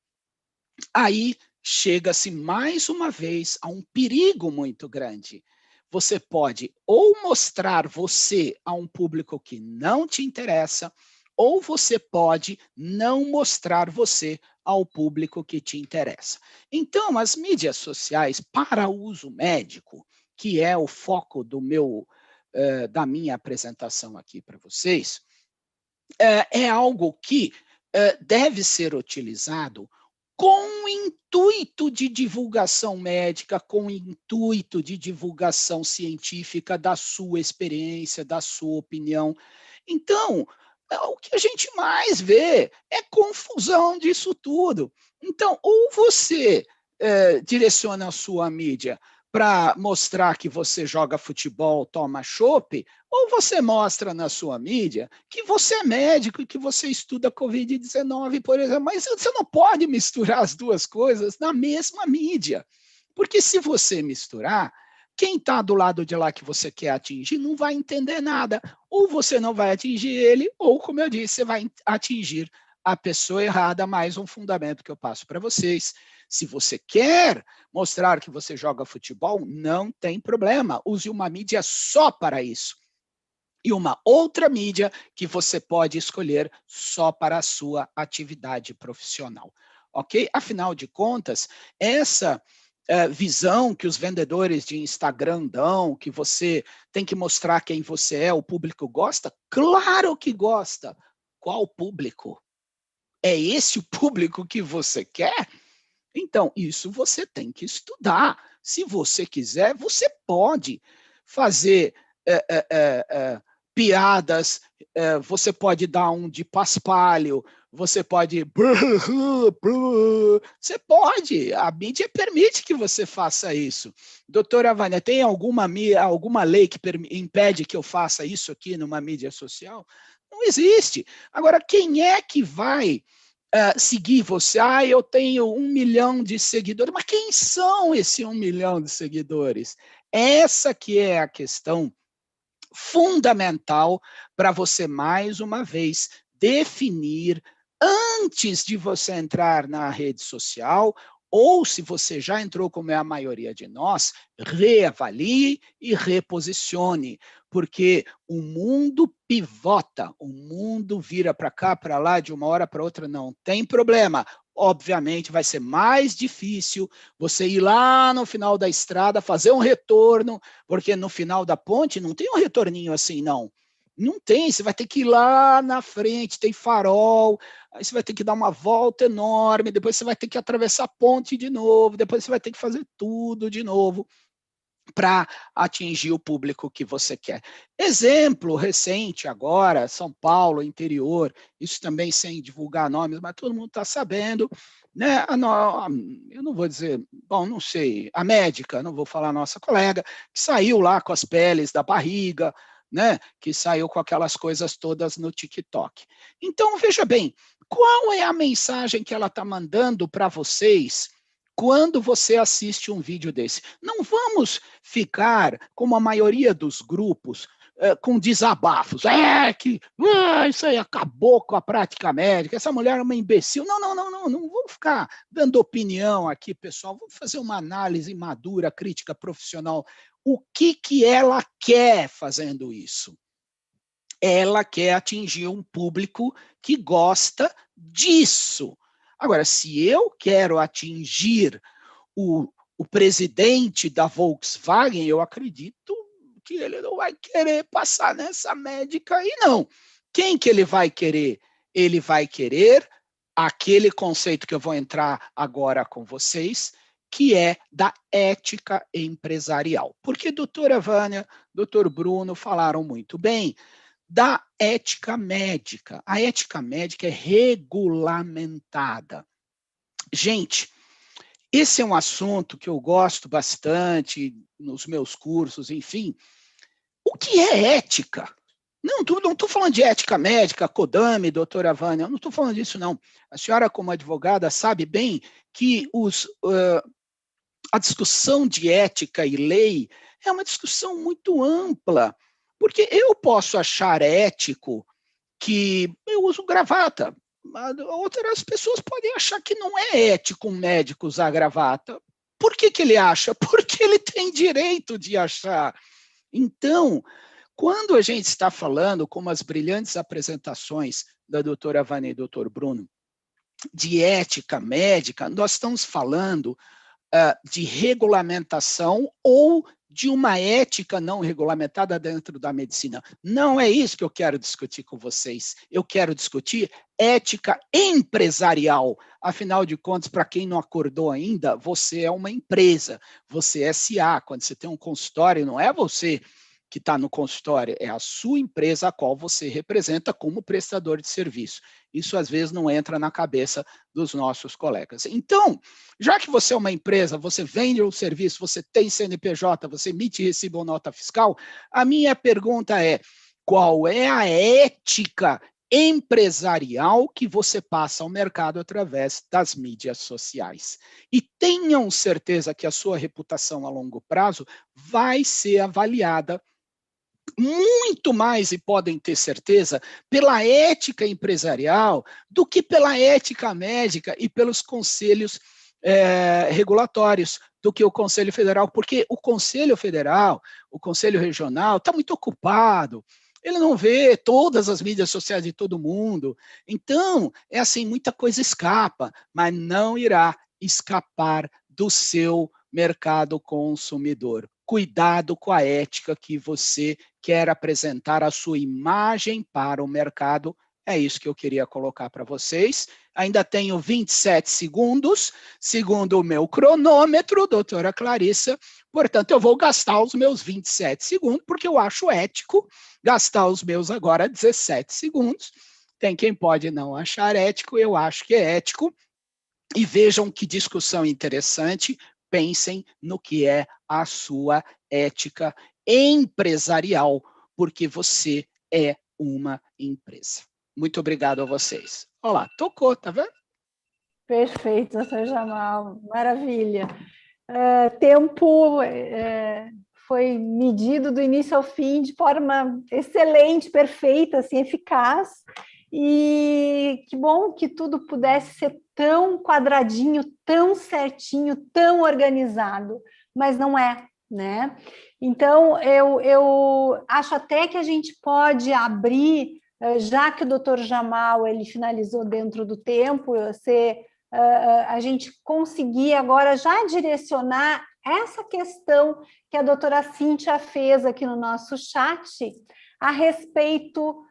Aí chega-se mais uma vez a um perigo muito grande. Você pode ou mostrar você a um público que não te interessa, ou você pode não mostrar você ao público que te interessa. Então, as mídias sociais para uso médico, que é o foco da minha apresentação aqui para vocês, é algo que deve ser utilizado com o intuito de divulgação médica, com o intuito de divulgação científica da sua experiência, da sua opinião. Então, o que a gente mais vê é confusão disso tudo. Então, ou você direciona a sua mídia para mostrar que você joga futebol, toma chopp, ou você mostra na sua mídia que você é médico e que você estuda Covid-19, por exemplo, mas você não pode misturar as duas coisas na mesma mídia, porque se você misturar, quem está do lado de lá que você quer atingir não vai entender nada, ou você não vai atingir ele, ou, como eu disse, você vai atingir a pessoa errada. Mais um fundamento que eu passo para vocês. Se você quer mostrar que você joga futebol, não tem problema. Use uma mídia só para isso. E uma outra mídia que você pode escolher só para a sua atividade profissional. Ok? Afinal de contas, essa visão que os vendedores de Instagram dão, que você tem que mostrar quem você é, o público gosta? Claro que gosta. Qual público? É esse o público que você quer? Então, isso você tem que estudar. Se você quiser, você pode fazer piadas, você pode dar um de paspalho, você pode... Você pode, a mídia permite que você faça isso. Doutora Vânia, tem alguma lei que impede que eu faça isso aqui numa mídia social? Não existe. Agora, quem é que vai seguir você? Eu tenho 1 milhão de seguidores. Mas quem são esses 1 milhão de seguidores? Essa que é a questão fundamental para você, mais uma vez, definir antes de você entrar na rede social, ou se você já entrou, como é a maioria de nós, reavalie e reposicione, porque o mundo pivota, o mundo vira para cá, para lá, de uma hora para outra, não tem problema. Obviamente vai ser mais difícil você ir lá no final da estrada, fazer um retorno, porque no final da ponte não tem um retorninho assim, não. Não tem, você vai ter que ir lá na frente, tem farol, aí você vai ter que dar uma volta enorme, depois você vai ter que atravessar a ponte de novo, depois você vai ter que fazer tudo de novo para atingir o público que você quer. Exemplo recente agora, São Paulo, interior, isso também sem divulgar nomes, mas todo mundo está sabendo, né? Eu não vou dizer, bom, não sei, a médica, não vou falar a nossa colega, que saiu lá com as peles da barriga, né? Que saiu com aquelas coisas todas no TikTok. Então, veja bem, qual é a mensagem que ela está mandando para vocês quando você assiste um vídeo desse? Não vamos ficar, como a maioria dos grupos, com desabafos. Isso aí acabou com a prática médica, essa mulher é uma imbecil. Não vamos ficar dando opinião aqui, pessoal. Vamos fazer uma análise madura, crítica profissional. O que ela quer fazendo isso? Ela quer atingir um público que gosta disso. Agora, se eu quero atingir o presidente da Volkswagen, eu acredito que ele não vai querer passar nessa médica aí, não. Quem que ele vai querer? Ele vai querer aquele conceito que eu vou entrar agora com vocês, que é da ética empresarial. Porque doutora Vânia, doutor Bruno falaram muito bem da ética médica. A ética médica é regulamentada. Gente, esse é um assunto que eu gosto bastante nos meus cursos, enfim. O que é ética? Não estou falando de ética médica, Kodami, doutora Vânia, eu não estou falando disso, não. A senhora, como advogada, sabe bem que a discussão de ética e lei é uma discussão muito ampla, porque eu posso achar ético que eu uso gravata, mas outras pessoas podem achar que não é ético um médico usar gravata. Por que ele acha? Porque ele tem direito de achar. Então, quando a gente está falando, como as brilhantes apresentações da doutora Vânia e do doutor Bruno, de ética médica, nós estamos falando de regulamentação ou de uma ética não regulamentada dentro da medicina. Não é isso que eu quero discutir com vocês. Eu quero discutir ética empresarial. Afinal de contas, para quem não acordou ainda, você é uma empresa, você é SA. Quando você tem um consultório, não é você que está no consultório, é a sua empresa a qual você representa como prestador de serviço. Isso, às vezes, não entra na cabeça dos nossos colegas. Então, já que você é uma empresa, você vende um serviço, você tem CNPJ, você emite recibo ou nota fiscal, a minha pergunta é, qual é a ética empresarial que você passa ao mercado através das mídias sociais? E tenham certeza que a sua reputação a longo prazo vai ser avaliada muito mais, e podem ter certeza, pela ética empresarial do que pela ética médica e pelos conselhos regulatórios do que o Conselho Federal, porque o Conselho Federal, o Conselho Regional está muito ocupado, ele não vê todas as mídias sociais de todo mundo, então, é assim, muita coisa escapa, mas não irá escapar do seu mercado consumidor. Cuidado com a ética que você quer apresentar a sua imagem para o mercado. É isso que eu queria colocar para vocês. Ainda tenho 27 segundos, segundo o meu cronômetro, doutora Clarissa. Portanto, eu vou gastar os meus 27 segundos, porque eu acho ético gastar os meus agora 17 segundos. Tem quem pode não achar ético, eu acho que é ético. E vejam que discussão interessante. Pensem no que é a sua ética empresarial, porque você é uma empresa. Muito obrigado a vocês. Olha lá, tocou, tá vendo? Perfeito, doutor Jamal, maravilha. Tempo foi medido do início ao fim de forma excelente, perfeita, assim, eficaz. E que bom que tudo pudesse ser tão quadradinho, tão certinho, tão organizado, mas não é, né? Então, eu acho até que a gente pode abrir, já que o doutor Jamal ele finalizou dentro do tempo, a gente conseguir agora já direcionar essa questão que a doutora Cíntia fez aqui no nosso chat a respeito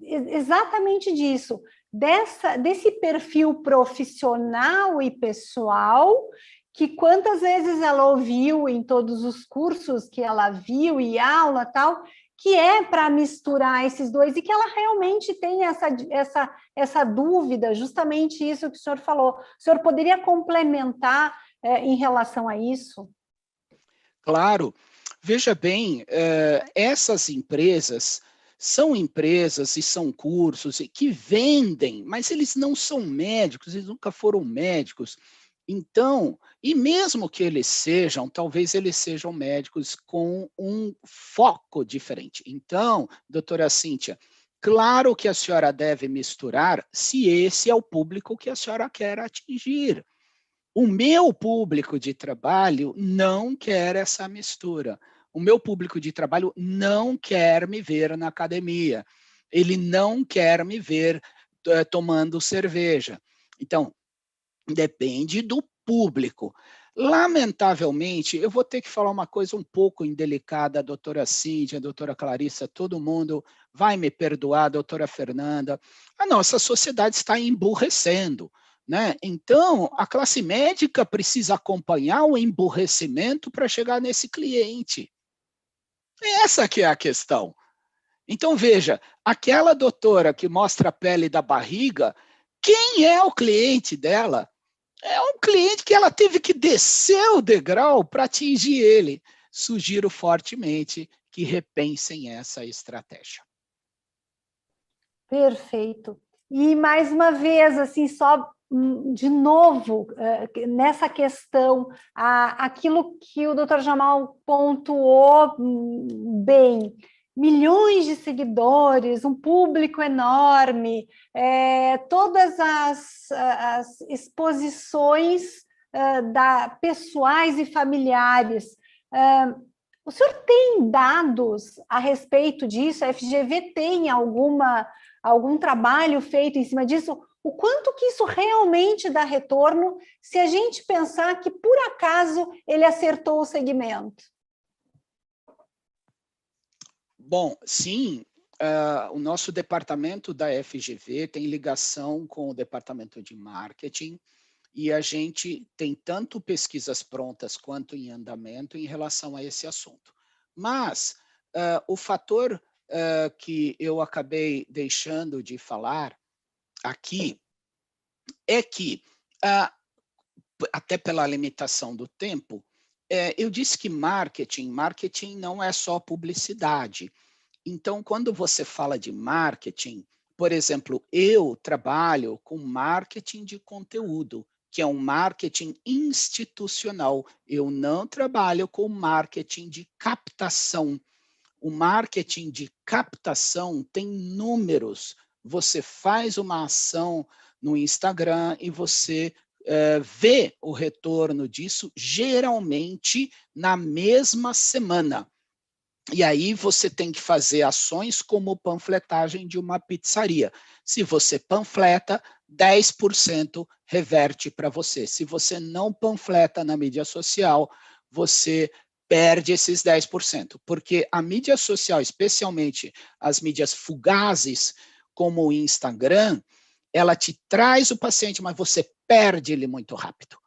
exatamente disso, desse perfil profissional e pessoal, que quantas vezes ela ouviu em todos os cursos que ela viu e aula tal, que é para misturar esses dois, e que ela realmente tem essa dúvida, justamente isso que o senhor falou. O senhor poderia complementar em relação a isso? Claro. Veja bem, essas empresas são empresas e são cursos que vendem, mas eles não são médicos, eles nunca foram médicos. Então, e mesmo que eles sejam, talvez eles sejam médicos com um foco diferente. Então, doutora Cíntia, claro que a senhora deve misturar se esse é o público que a senhora quer atingir. O meu público de trabalho não quer essa mistura. O meu público de trabalho não quer me ver na academia. Ele não quer me ver tomando cerveja. Então, depende do público. Lamentavelmente, eu vou ter que falar uma coisa um pouco indelicada, a doutora Cíntia, a doutora Clarissa, todo mundo vai me perdoar, a doutora Fernanda. A nossa sociedade está emburrecendo, né? Então, a classe médica precisa acompanhar o emburrecimento para chegar nesse cliente. Essa que é a questão. Então, veja, aquela doutora que mostra a pele da barriga, quem é o cliente dela? É um cliente que ela teve que descer o degrau para atingir ele. Sugiro fortemente que repensem essa estratégia. Perfeito. E mais uma vez, assim, só de novo, nessa questão, aquilo que o Dr. Jamal pontuou bem, milhões de seguidores, um público enorme, todas as exposições pessoais e familiares. O senhor tem dados a respeito disso? A FGV tem algum trabalho feito em cima disso? O quanto que isso realmente dá retorno se a gente pensar que, por acaso, ele acertou o segmento? Bom, sim, o nosso departamento da FGV tem ligação com o departamento de marketing e a gente tem tanto pesquisas prontas quanto em andamento em relação a esse assunto. Mas o fator que eu acabei deixando de falar aqui é que, até pela limitação do tempo, eu disse que marketing não é só publicidade. Então, quando você fala de marketing, por exemplo, eu trabalho com marketing de conteúdo, que é um marketing institucional. Eu não trabalho com marketing de captação. O marketing de captação tem números. Você faz uma ação no Instagram e você vê o retorno disso, geralmente na mesma semana. E aí você tem que fazer ações como panfletagem de uma pizzaria. Se você panfleta, 10% reverte para você. Se você não panfleta na mídia social, você perde esses 10%. Porque a mídia social, especialmente as mídias fugazes, como o Instagram, ela te traz o paciente, mas você perde ele muito rápido.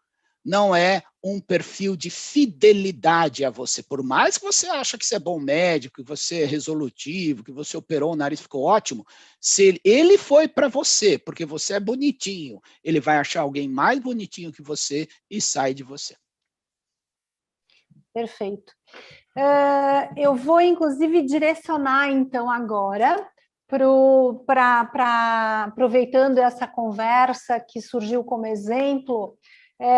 Não é um perfil de fidelidade a você. Por mais que você ache que você é bom médico, que você é resolutivo, que você operou o nariz, ficou ótimo, se ele foi para você, porque você é bonitinho, ele vai achar alguém mais bonitinho que você e sai de você. Perfeito. Eu vou, inclusive, direcionar, então, agora, aproveitando essa conversa que surgiu como exemplo,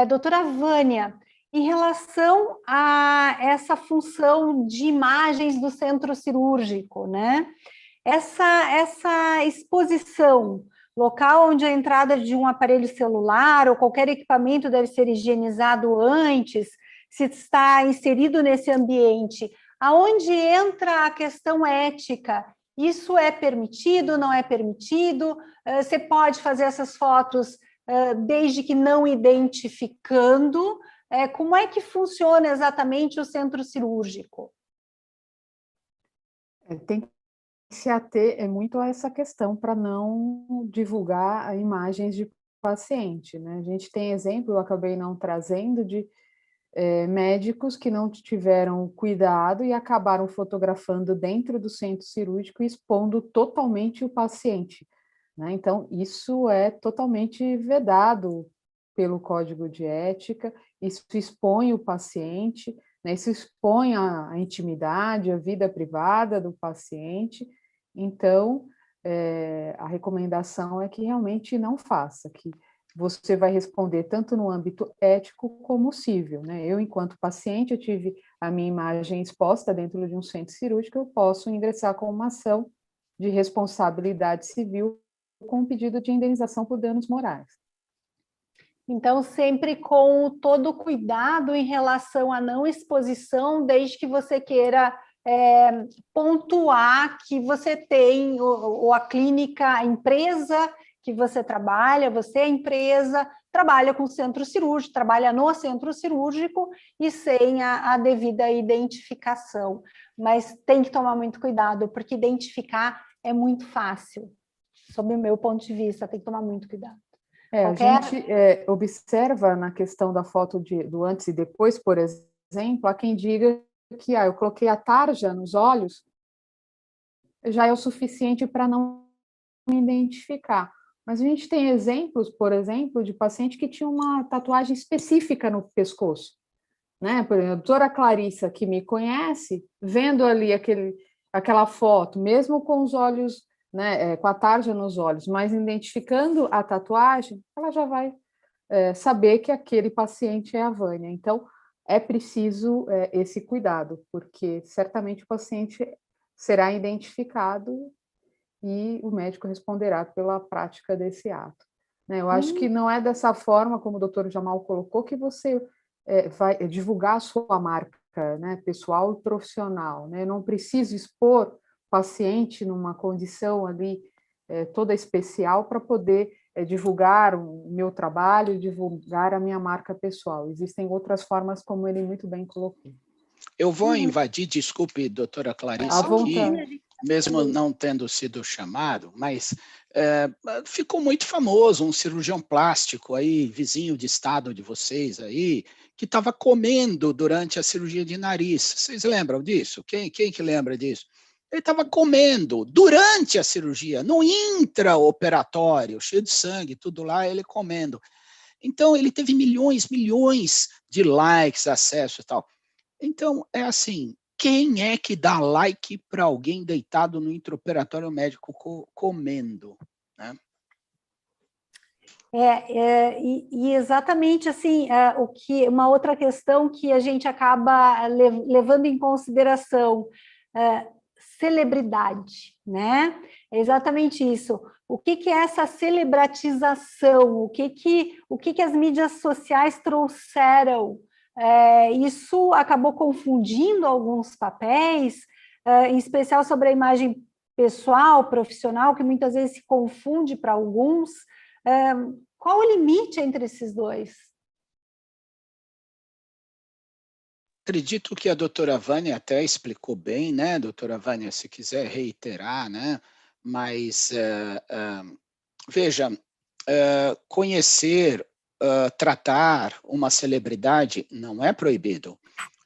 doutora Vânia, em relação a essa função de imagens do centro cirúrgico, né? Essa exposição, local onde a entrada de um aparelho celular ou qualquer equipamento deve ser higienizado antes, se está inserido nesse ambiente, aonde entra a questão ética? Isso é permitido, não é permitido? Você pode fazer essas fotos desde que não identificando. Como é que funciona exatamente o centro cirúrgico? Tem que se ater muito a essa questão para não divulgar imagens de paciente, né? A gente tem exemplo, eu acabei não trazendo, de médicos que não tiveram cuidado e acabaram fotografando dentro do centro cirúrgico e expondo totalmente o paciente, né? Então, isso é totalmente vedado pelo Código de Ética, isso expõe o paciente, né? Isso expõe a intimidade, a vida privada do paciente. Então, a recomendação é que realmente não faça, que você vai responder tanto no âmbito ético como civil, né? Eu, enquanto paciente, eu tive a minha imagem exposta dentro de um centro cirúrgico, eu posso ingressar com uma ação de responsabilidade civil com um pedido de indenização por danos morais. Então, sempre com todo o cuidado em relação à não exposição, desde que você queira pontuar que você tem, ou a clínica, a empresa que você trabalha, você é a empresa, trabalha com centro cirúrgico, trabalha no centro cirúrgico e sem a devida identificação. Mas tem que tomar muito cuidado, porque identificar é muito fácil. Sob o meu ponto de vista, tem que tomar muito cuidado. A gente observa na questão da foto do antes e depois, por exemplo, há quem diga que eu coloquei a tarja nos olhos, já é o suficiente para não me identificar. Mas a gente tem exemplos, por exemplo, de paciente que tinha uma tatuagem específica no pescoço, né? Por exemplo, a doutora Clarissa, que me conhece, vendo ali aquela foto, mesmo com os olhos, né, com a tarja nos olhos, mas identificando a tatuagem, ela já vai saber que aquele paciente é a Vânia. Então, é preciso esse cuidado, porque certamente o paciente será identificado e o médico responderá pela prática desse ato. Né? Eu acho que não é dessa forma, como o doutor Jamal colocou, que você vai divulgar a sua marca, né, pessoal e profissional. Né? Eu não preciso expor o paciente numa condição ali toda especial para poder divulgar o meu trabalho, divulgar a minha marca pessoal. Existem outras formas, como ele muito bem colocou. Eu vou invadir, desculpe, doutora Clarissa, aqui, mesmo não tendo sido chamado, mas ficou muito famoso um cirurgião plástico aí, vizinho de estado de vocês aí, que estava comendo durante a cirurgia de nariz. Vocês lembram disso? Quem que lembra disso? Ele estava comendo durante a cirurgia, no intraoperatório, cheio de sangue, tudo lá, ele comendo. Então, ele teve milhões de likes, acessos e tal. Então, é assim, quem é que dá like para alguém deitado no intraoperatório médico comendo? Né? E exatamente assim, uma outra questão que a gente acaba levando em consideração, celebridade, né? É exatamente isso. O que é essa celebratização? O que as mídias sociais trouxeram? Isso acabou confundindo alguns papéis, em especial sobre a imagem pessoal, profissional, que muitas vezes se confunde para alguns. Qual o limite entre esses dois? Acredito que a doutora Vânia até explicou bem, né, doutora Vânia, se quiser reiterar, né, mas veja, conhecer, tratar uma celebridade não é proibido.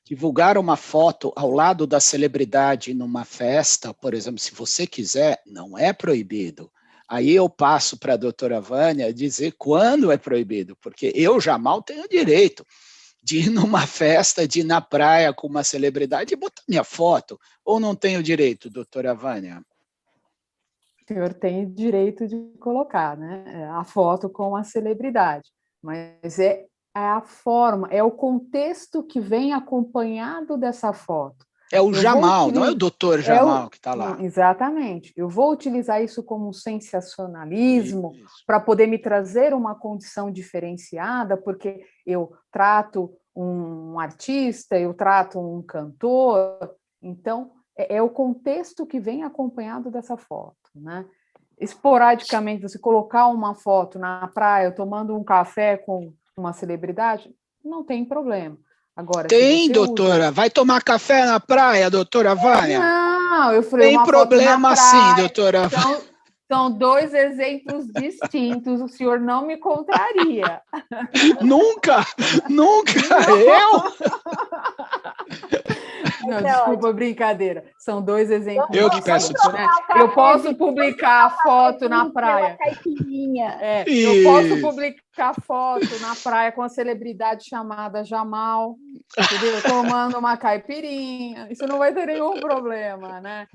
Divulgar uma foto ao lado da celebridade numa festa, por exemplo, se você quiser, não é proibido. Aí eu passo para a doutora Vânia dizer quando é proibido, porque eu, Jamal, tenho direito de ir numa festa, de ir na praia com uma celebridade e botar minha foto. Ou não tenho direito, doutora Vânia? O senhor tem direito de colocar, né, a foto com a celebridade, mas é a forma, é o contexto que vem acompanhado dessa foto. É o Jamal, não é o doutor Jamal que está lá. Não, exatamente. Eu vou utilizar isso como sensacionalismo para poder me trazer uma condição diferenciada, porque eu trato um artista, eu trato um cantor. Então, é o contexto que vem acompanhado dessa foto, né? Esporadicamente, você colocar uma foto na praia tomando um café com uma celebridade, não tem problema. Agora, tem, doutora. Vai tomar café na praia, doutora Vânia? Não, eu falei tem uma problema foto na praia. sim, doutora. São dois exemplos distintos. O senhor não me contraria. Nunca. Não. Eu? Não, desculpa, brincadeira. São dois exemplos eu que peço distintos, né? Eu posso publicar a foto na praia. Eu posso publicar foto na praia com a celebridade chamada Jamal, entendeu? Tomando uma caipirinha. Isso não vai ter nenhum problema, né?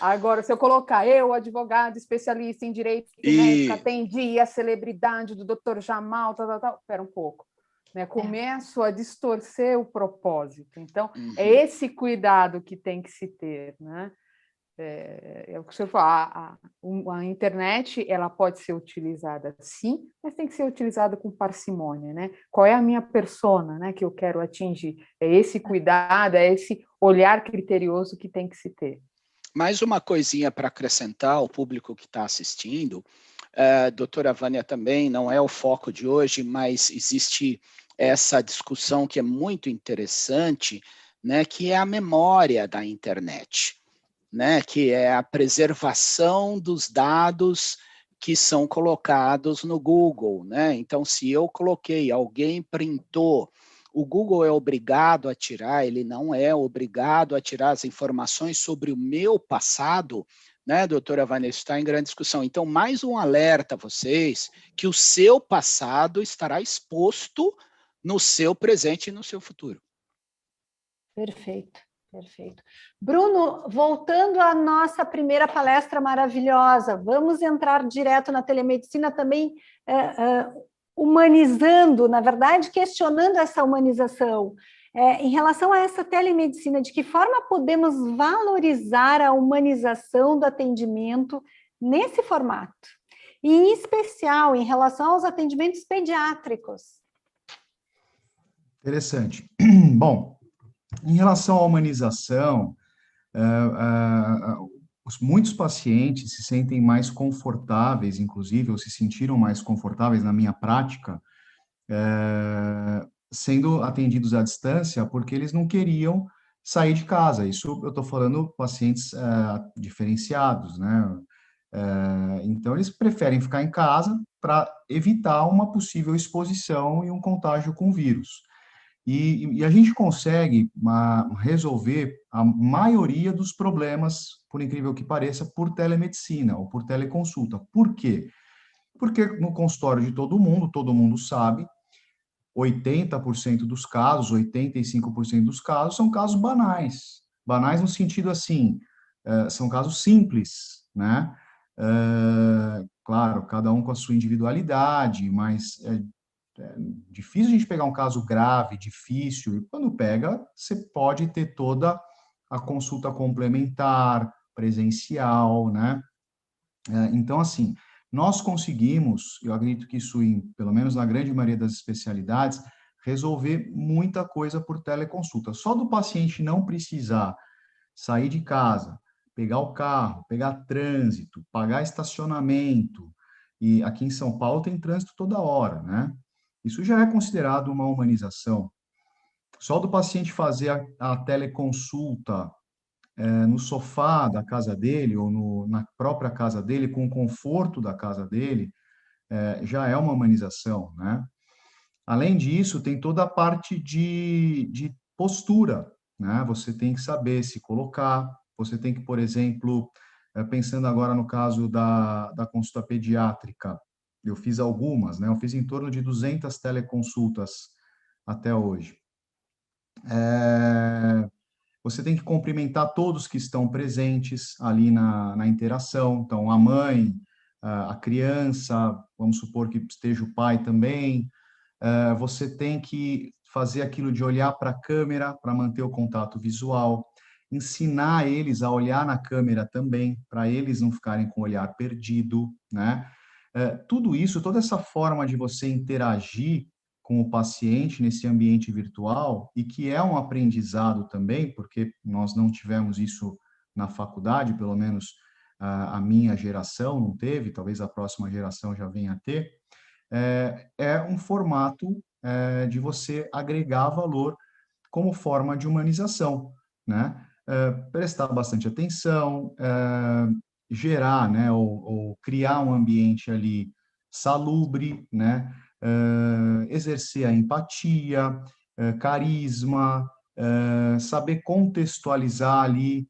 Agora, se eu colocar eu, advogado especialista em direito médico, atendi a celebridade do Dr. Jamal, espera um pouco. Né? Começo a distorcer o propósito. Então, é esse cuidado que tem que se ter. Né? É o que o senhor falou, a internet ela pode ser utilizada sim, mas tem que ser utilizada com parcimônia. Né? Qual é a minha persona, né, que eu quero atingir? É esse cuidado, é esse olhar criterioso que tem que se ter. Mais uma coisinha para acrescentar ao público que está assistindo. Doutora Vânia também, não é o foco de hoje, mas existe essa discussão que é muito interessante, né, que é a memória da internet, né, que é a preservação dos dados que são colocados no Google. Né? Então, se eu coloquei, alguém printou, o Google é obrigado a tirar, ele não é obrigado a tirar as informações sobre o meu passado, né, doutora Vanessa, está em grande discussão. Então, mais um alerta a vocês que o seu passado estará exposto no seu presente e no seu futuro. Perfeito, perfeito. Bruno, voltando à nossa primeira palestra maravilhosa, vamos entrar direto na telemedicina também, humanizando, na verdade, questionando essa humanização. Em relação a essa telemedicina, de que forma podemos valorizar a humanização do atendimento nesse formato? E, em especial, em relação aos atendimentos pediátricos. Interessante. Bom, em relação à humanização, muitos pacientes se sentem mais confortáveis, inclusive, ou se sentiram mais confortáveis na minha prática, sendo atendidos à distância, porque eles não queriam sair de casa. Isso eu estou falando pacientes diferenciados, né? Então, eles preferem ficar em casa para evitar uma possível exposição e um contágio com o vírus. E a gente consegue resolver a maioria dos problemas, por incrível que pareça, por telemedicina ou por teleconsulta. Por quê? Porque no consultório de todo mundo sabe, 80% dos casos, 85% dos casos são casos banais. Banais no sentido assim, são casos simples, né? Claro, cada um com a sua individualidade, mas é difícil a gente pegar um caso grave, difícil, e quando pega, você pode ter toda a consulta complementar, presencial, né? Então, assim, nós conseguimos, eu acredito que isso, pelo menos na grande maioria das especialidades, resolver muita coisa por teleconsulta. Só do paciente não precisar sair de casa, pegar o carro, pegar trânsito, pagar estacionamento, e aqui em São Paulo tem trânsito toda hora, né? Isso já é considerado uma humanização. Só do paciente fazer a teleconsulta no sofá da casa dele ou na própria casa dele, com o conforto da casa dele, já é uma humanização, né? Além disso, tem toda a parte de postura, né? Você tem que saber se colocar, você tem que, por exemplo, pensando agora no caso da consulta pediátrica, eu fiz algumas, né? Eu fiz em torno de 200 teleconsultas até hoje. Você tem que cumprimentar todos que estão presentes ali na interação. Então, a mãe, a criança, vamos supor que esteja o pai também. Você tem que fazer aquilo de olhar para a câmera para manter o contato visual. Ensinar eles a olhar na câmera também, para eles não ficarem com o olhar perdido, né? Tudo isso, toda essa forma de você interagir com o paciente nesse ambiente virtual, e que é um aprendizado também, porque nós não tivemos isso na faculdade, pelo menos a minha geração não teve, talvez a próxima geração já venha a ter, é um formato de você agregar valor como forma de humanização, né? Prestar bastante atenção, gerar, né, ou criar um ambiente ali salubre, né? Exercer a empatia, carisma, saber contextualizar ali,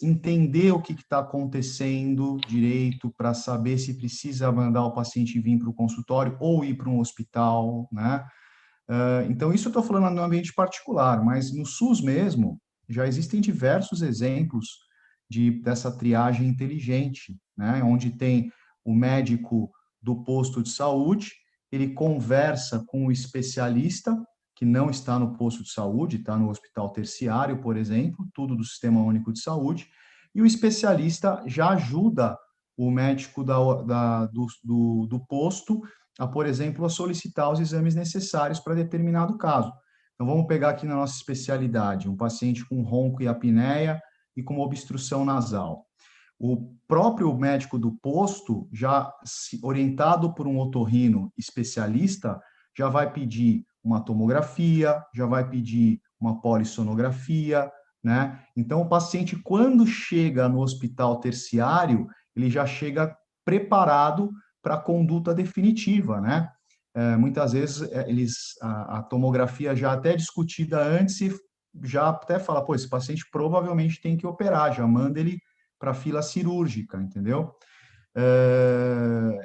entender o que está acontecendo direito para saber se precisa mandar o paciente vir para o consultório ou ir para um hospital, né? Então, isso eu estou falando no ambiente particular, mas no SUS mesmo, já existem diversos exemplos dessa triagem inteligente, né? Onde tem o médico do posto de saúde, ele conversa com o especialista, que não está no posto de saúde, está no hospital terciário, por exemplo, tudo do Sistema Único de Saúde, e o especialista já ajuda o médico do posto a, por exemplo, a solicitar os exames necessários para determinado caso. Então, vamos pegar aqui na nossa especialidade, um paciente com ronco e apneia e com obstrução nasal. O próprio médico do posto, já orientado por um otorrino especialista, já vai pedir uma tomografia, já vai pedir uma polissonografia, né? Então, o paciente, quando chega no hospital terciário, ele já chega preparado para a conduta definitiva, né? Muitas vezes, a tomografia já até discutida antes, e já até fala, pô, esse paciente provavelmente tem que operar, já manda ele para fila cirúrgica, entendeu?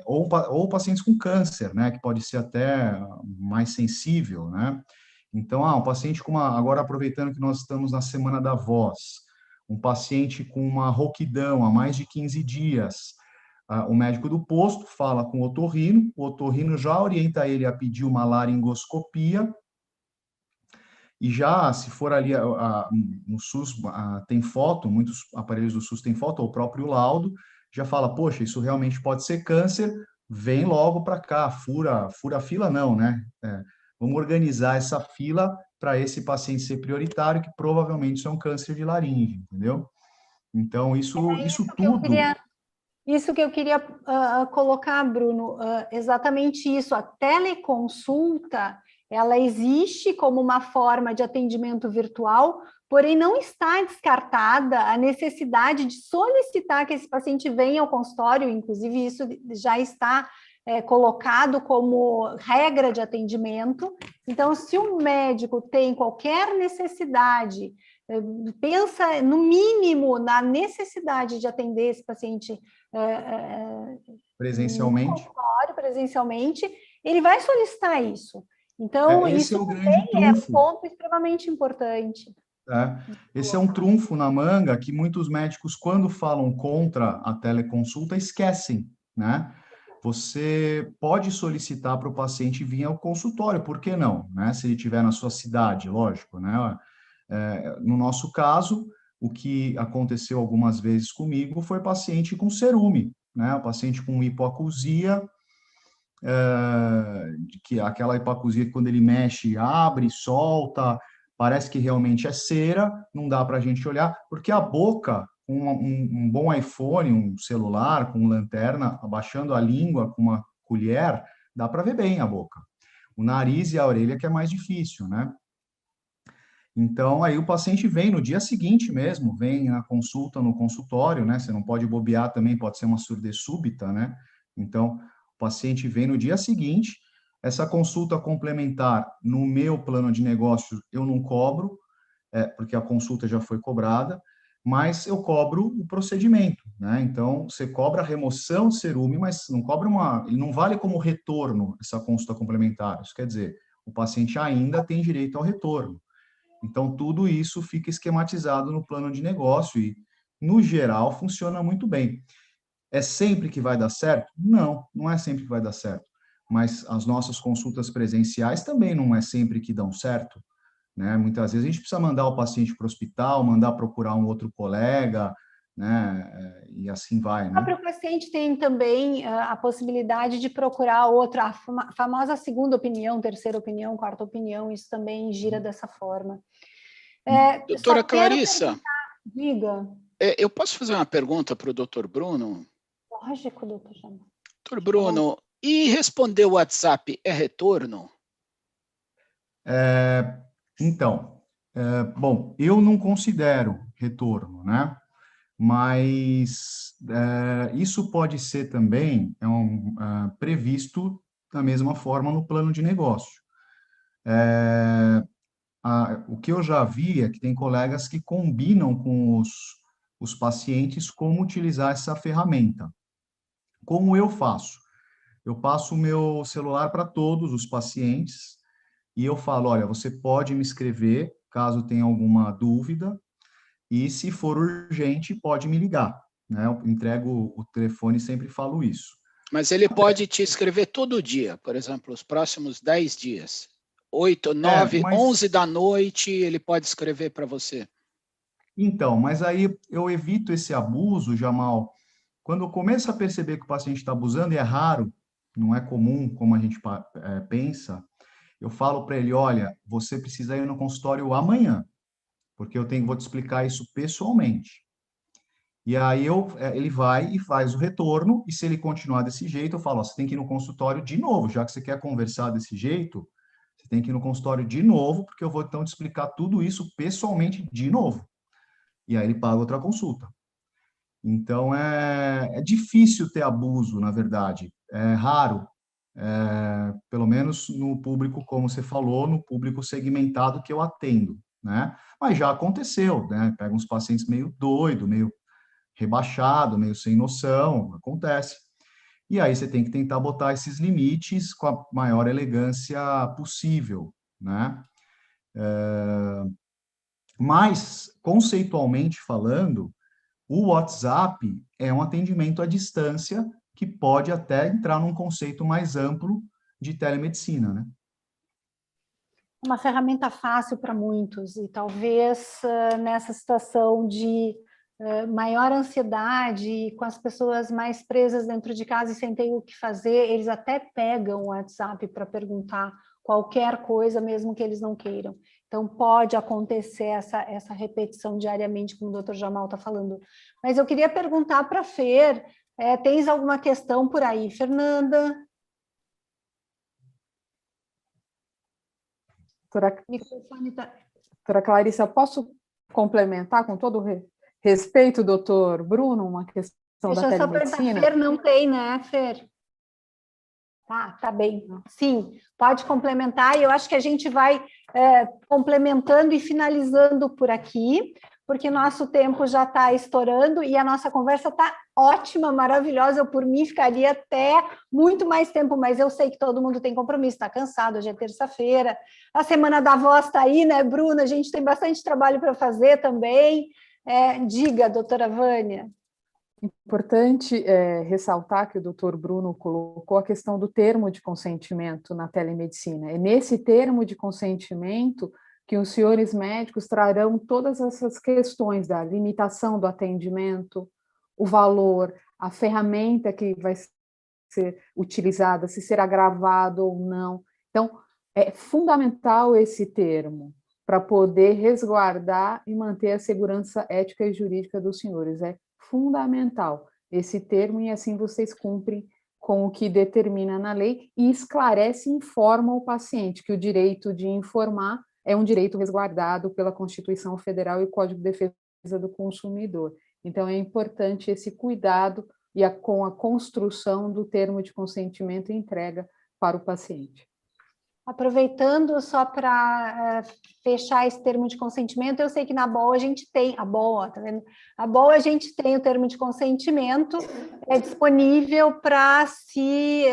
Ou pacientes com câncer, né, que pode ser até mais sensível, né? Então, um paciente com agora aproveitando que nós estamos na Semana da Voz, um paciente com uma rouquidão há mais de 15 dias, o médico do posto fala com o otorrino já orienta ele a pedir uma laringoscopia, e já, se for ali no SUS, tem foto, muitos aparelhos do SUS têm foto, ou o próprio laudo, já fala, poxa, isso realmente pode ser câncer, vem logo para cá, fura a fila não, né? Vamos organizar essa fila para esse paciente ser prioritário, que provavelmente isso é um câncer de laringe, entendeu? Então, isso tudo... Isso que eu queria colocar, Bruno, exatamente isso. A teleconsulta, ela existe como uma forma de atendimento virtual, porém não está descartada a necessidade de solicitar que esse paciente venha ao consultório, inclusive isso já está colocado como regra de atendimento. Então, se um médico tem qualquer necessidade, pensa no mínimo na necessidade de atender esse paciente presencialmente, ele vai solicitar isso. Então, esse isso é o grande trunfo. É um ponto extremamente importante. Esse é um trunfo na manga que muitos médicos, quando falam contra a teleconsulta, esquecem, né? Você pode solicitar para o paciente vir ao consultório, por que não? Né? Se ele estiver na sua cidade, lógico, né? No nosso caso, o que aconteceu algumas vezes comigo foi paciente com cerume, né? O paciente com hipoacusia, que aquela hipoacusia que quando ele mexe, abre, solta, parece que realmente é cera, não dá para a gente olhar, porque a boca, um bom iPhone, um celular com lanterna, abaixando a língua com uma colher, dá para ver bem a boca. O nariz e a orelha que é mais difícil, né? Então, aí o paciente vem no dia seguinte mesmo, vem na consulta no consultório, né? Você não pode bobear também, pode ser uma surdez súbita, né? Então, o paciente vem no dia seguinte. Essa consulta complementar, no meu plano de negócios, eu não cobro, porque a consulta já foi cobrada, mas eu cobro o procedimento, né? Então, você cobra a remoção de cerume, mas não cobra ele não vale como retorno essa consulta complementar. Isso quer dizer, o paciente ainda tem direito ao retorno. Então, tudo isso fica esquematizado no plano de negócio e, no geral, funciona muito bem. É sempre que vai dar certo? Não, não é sempre que vai dar certo. Mas as nossas consultas presenciais também não é sempre que dão certo, né? Muitas vezes a gente precisa mandar o paciente para o hospital, mandar procurar um outro colega, né? E assim vai, né? O próprio paciente tem também a possibilidade de procurar outra, a famosa segunda opinião, terceira opinião, quarta opinião, isso também gira dessa forma. Doutora Clarissa, diga. Eu posso fazer uma pergunta para o doutor Bruno? Lógico, doutor Jamar. Doutor Bruno, e responder o WhatsApp é retorno? Bom, eu não considero retorno, né? Mas isso pode ser também previsto da mesma forma no plano de negócio. O que eu já vi é que tem colegas que combinam com os pacientes como utilizar essa ferramenta. Como eu faço? Eu passo o meu celular para todos os pacientes e eu falo, olha, você pode me escrever caso tenha alguma dúvida e, se for urgente, pode me ligar, né? Eu entrego o telefone e sempre falo isso. Mas ele pode te escrever todo dia, por exemplo, os próximos 10 dias. 8, 9, 11 da noite, ele pode escrever para você. Então, mas aí eu evito esse abuso, Jamal. Quando eu começo a perceber que o paciente está abusando, e é raro, não é comum como a gente pensa, eu falo para ele, olha, você precisa ir no consultório amanhã, porque vou te explicar isso pessoalmente. E aí ele vai e faz o retorno, e se ele continuar desse jeito, eu falo, você tem que ir no consultório de novo, já que você quer conversar desse jeito, você tem que ir no consultório de novo, porque eu vou então te explicar tudo isso pessoalmente de novo. E aí ele paga outra consulta. Então, é difícil ter abuso, na verdade. É raro, pelo menos no público, como você falou, no público segmentado que eu atendo, né? Mas já aconteceu, né? Pega uns pacientes meio doido, meio rebaixado, meio sem noção, acontece. E aí você tem que tentar botar esses limites com a maior elegância possível, né? Mas, conceitualmente falando, o WhatsApp é um atendimento à distância que pode até entrar num conceito mais amplo de telemedicina, né? Uma ferramenta fácil para muitos, e talvez nessa situação de maior ansiedade, com as pessoas mais presas dentro de casa e sem ter o que fazer, eles até pegam o WhatsApp para perguntar qualquer coisa, mesmo que eles não queiram. Então, pode acontecer essa repetição diariamente, como o Dr. Jamal está falando. Mas eu queria perguntar para a Fer, tens alguma questão por aí, Fernanda? Doutora Clarissa, posso complementar com todo respeito, doutor Bruno, uma questão da telemedicina? Deixa eu só perguntar, Fer não tem, né, Fer? Tá bem. Sim, pode complementar, e eu acho que a gente vai complementando e finalizando por aqui, porque nosso tempo já está estourando e a nossa conversa está ótima, maravilhosa. Eu, por mim, ficaria até muito mais tempo, mas eu sei que todo mundo tem compromisso, está cansado, hoje é terça-feira. A Semana da Voz está aí, né, Bruna? A gente tem bastante trabalho para fazer também. Diga, doutora Vânia. Importante ressaltar que o doutor Bruno colocou a questão do termo de consentimento na telemedicina. É nesse termo de consentimento que os senhores médicos trarão todas essas questões da limitação do atendimento, o valor, a ferramenta que vai ser utilizada, se será gravado ou não. Então, é fundamental esse termo para poder resguardar e manter a segurança ética e jurídica dos senhores. É fundamental esse termo, e assim vocês cumprem com o que determina na lei e esclarece e informa o paciente que o direito de informar é um direito resguardado pela Constituição Federal e o Código de Defesa do Consumidor. Então, é importante esse cuidado com a construção do termo de consentimento e entrega para o paciente. Aproveitando só para fechar esse termo de consentimento, eu sei que na BOA a gente tem, tá vendo? A BOA a gente tem o termo de consentimento, é disponível para se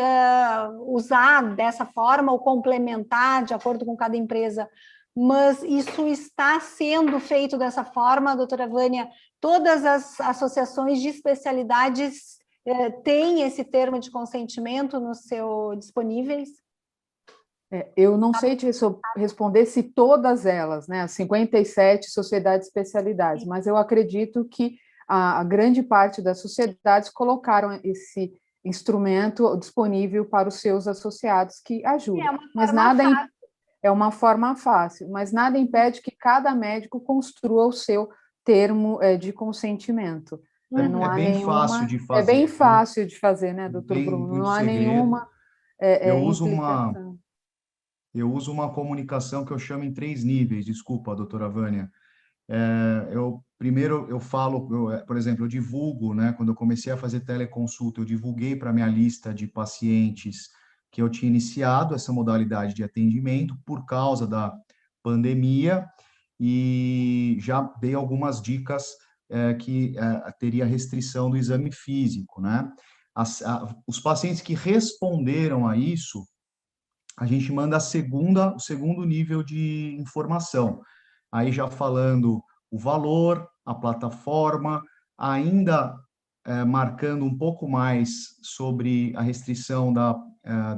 usar dessa forma ou complementar de acordo com cada empresa, mas isso está sendo feito dessa forma, doutora Vânia? Todas as associações de especialidades têm esse termo de consentimento no seu disponíveis? Eu não sei te responder se todas elas, né, as 57 sociedades de especialidades, mas eu acredito que a grande parte das sociedades colocaram esse instrumento disponível para os seus associados, que ajuda. Mas nada é uma forma fácil, mas nada impede que cada médico construa o seu termo de consentimento. Não há bem nenhuma, fácil de fazer. É bem fácil de fazer, né, doutor Bruno? Não há nenhuma implicação. Eu uso uma comunicação que eu chamo em 3 níveis, desculpa, doutora Vânia. Primeiro eu falo, por exemplo, eu divulgo, né, quando eu comecei a fazer teleconsulta, eu divulguei para a minha lista de pacientes que eu tinha iniciado essa modalidade de atendimento por causa da pandemia, e já dei algumas dicas que teria restrição do exame físico, né? Os pacientes que responderam a isso, a gente manda o segundo nível de informação. Aí já falando o valor, a plataforma, ainda marcando um pouco mais sobre a restrição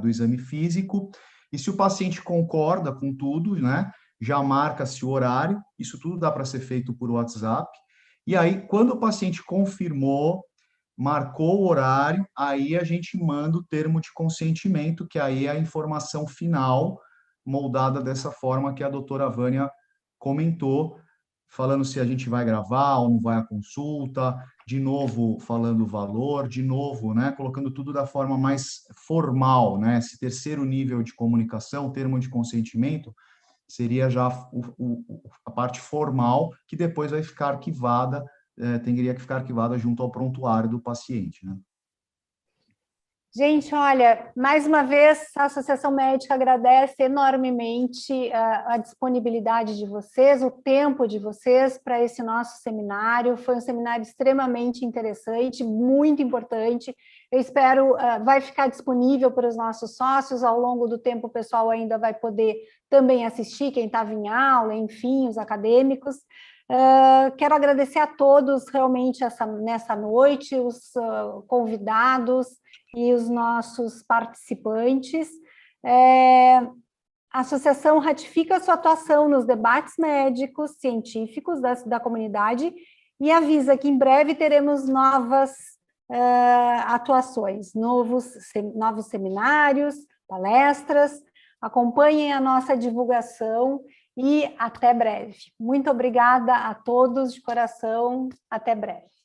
do exame físico. E se o paciente concorda com tudo, né, já marca-se o horário, isso tudo dá para ser feito por WhatsApp. E aí, quando o paciente confirmou, marcou o horário, aí a gente manda o termo de consentimento, que aí é a informação final, moldada dessa forma que a doutora Vânia comentou, falando se a gente vai gravar ou não vai a consulta, de novo falando o valor, de novo, né, colocando tudo da forma mais formal, né, esse terceiro nível de comunicação, termo de consentimento, seria já a parte formal, que depois vai ficar arquivada, teria que ficar arquivada junto ao prontuário do paciente, né? Gente, olha, mais uma vez, a Associação Médica agradece enormemente a disponibilidade de vocês, o tempo de vocês para esse nosso seminário. Foi um seminário extremamente interessante, muito importante. Eu espero, vai ficar disponível para os nossos sócios. Ao longo do tempo, o pessoal ainda vai poder também assistir, quem estava em aula, enfim, os acadêmicos. Quero agradecer a todos realmente nessa noite, os convidados e os nossos participantes. A associação ratifica a sua atuação nos debates médicos, científicos da comunidade e avisa que em breve teremos novas atuações, novos seminários, palestras. Acompanhem a nossa divulgação e até breve. Muito obrigada a todos de coração, até breve.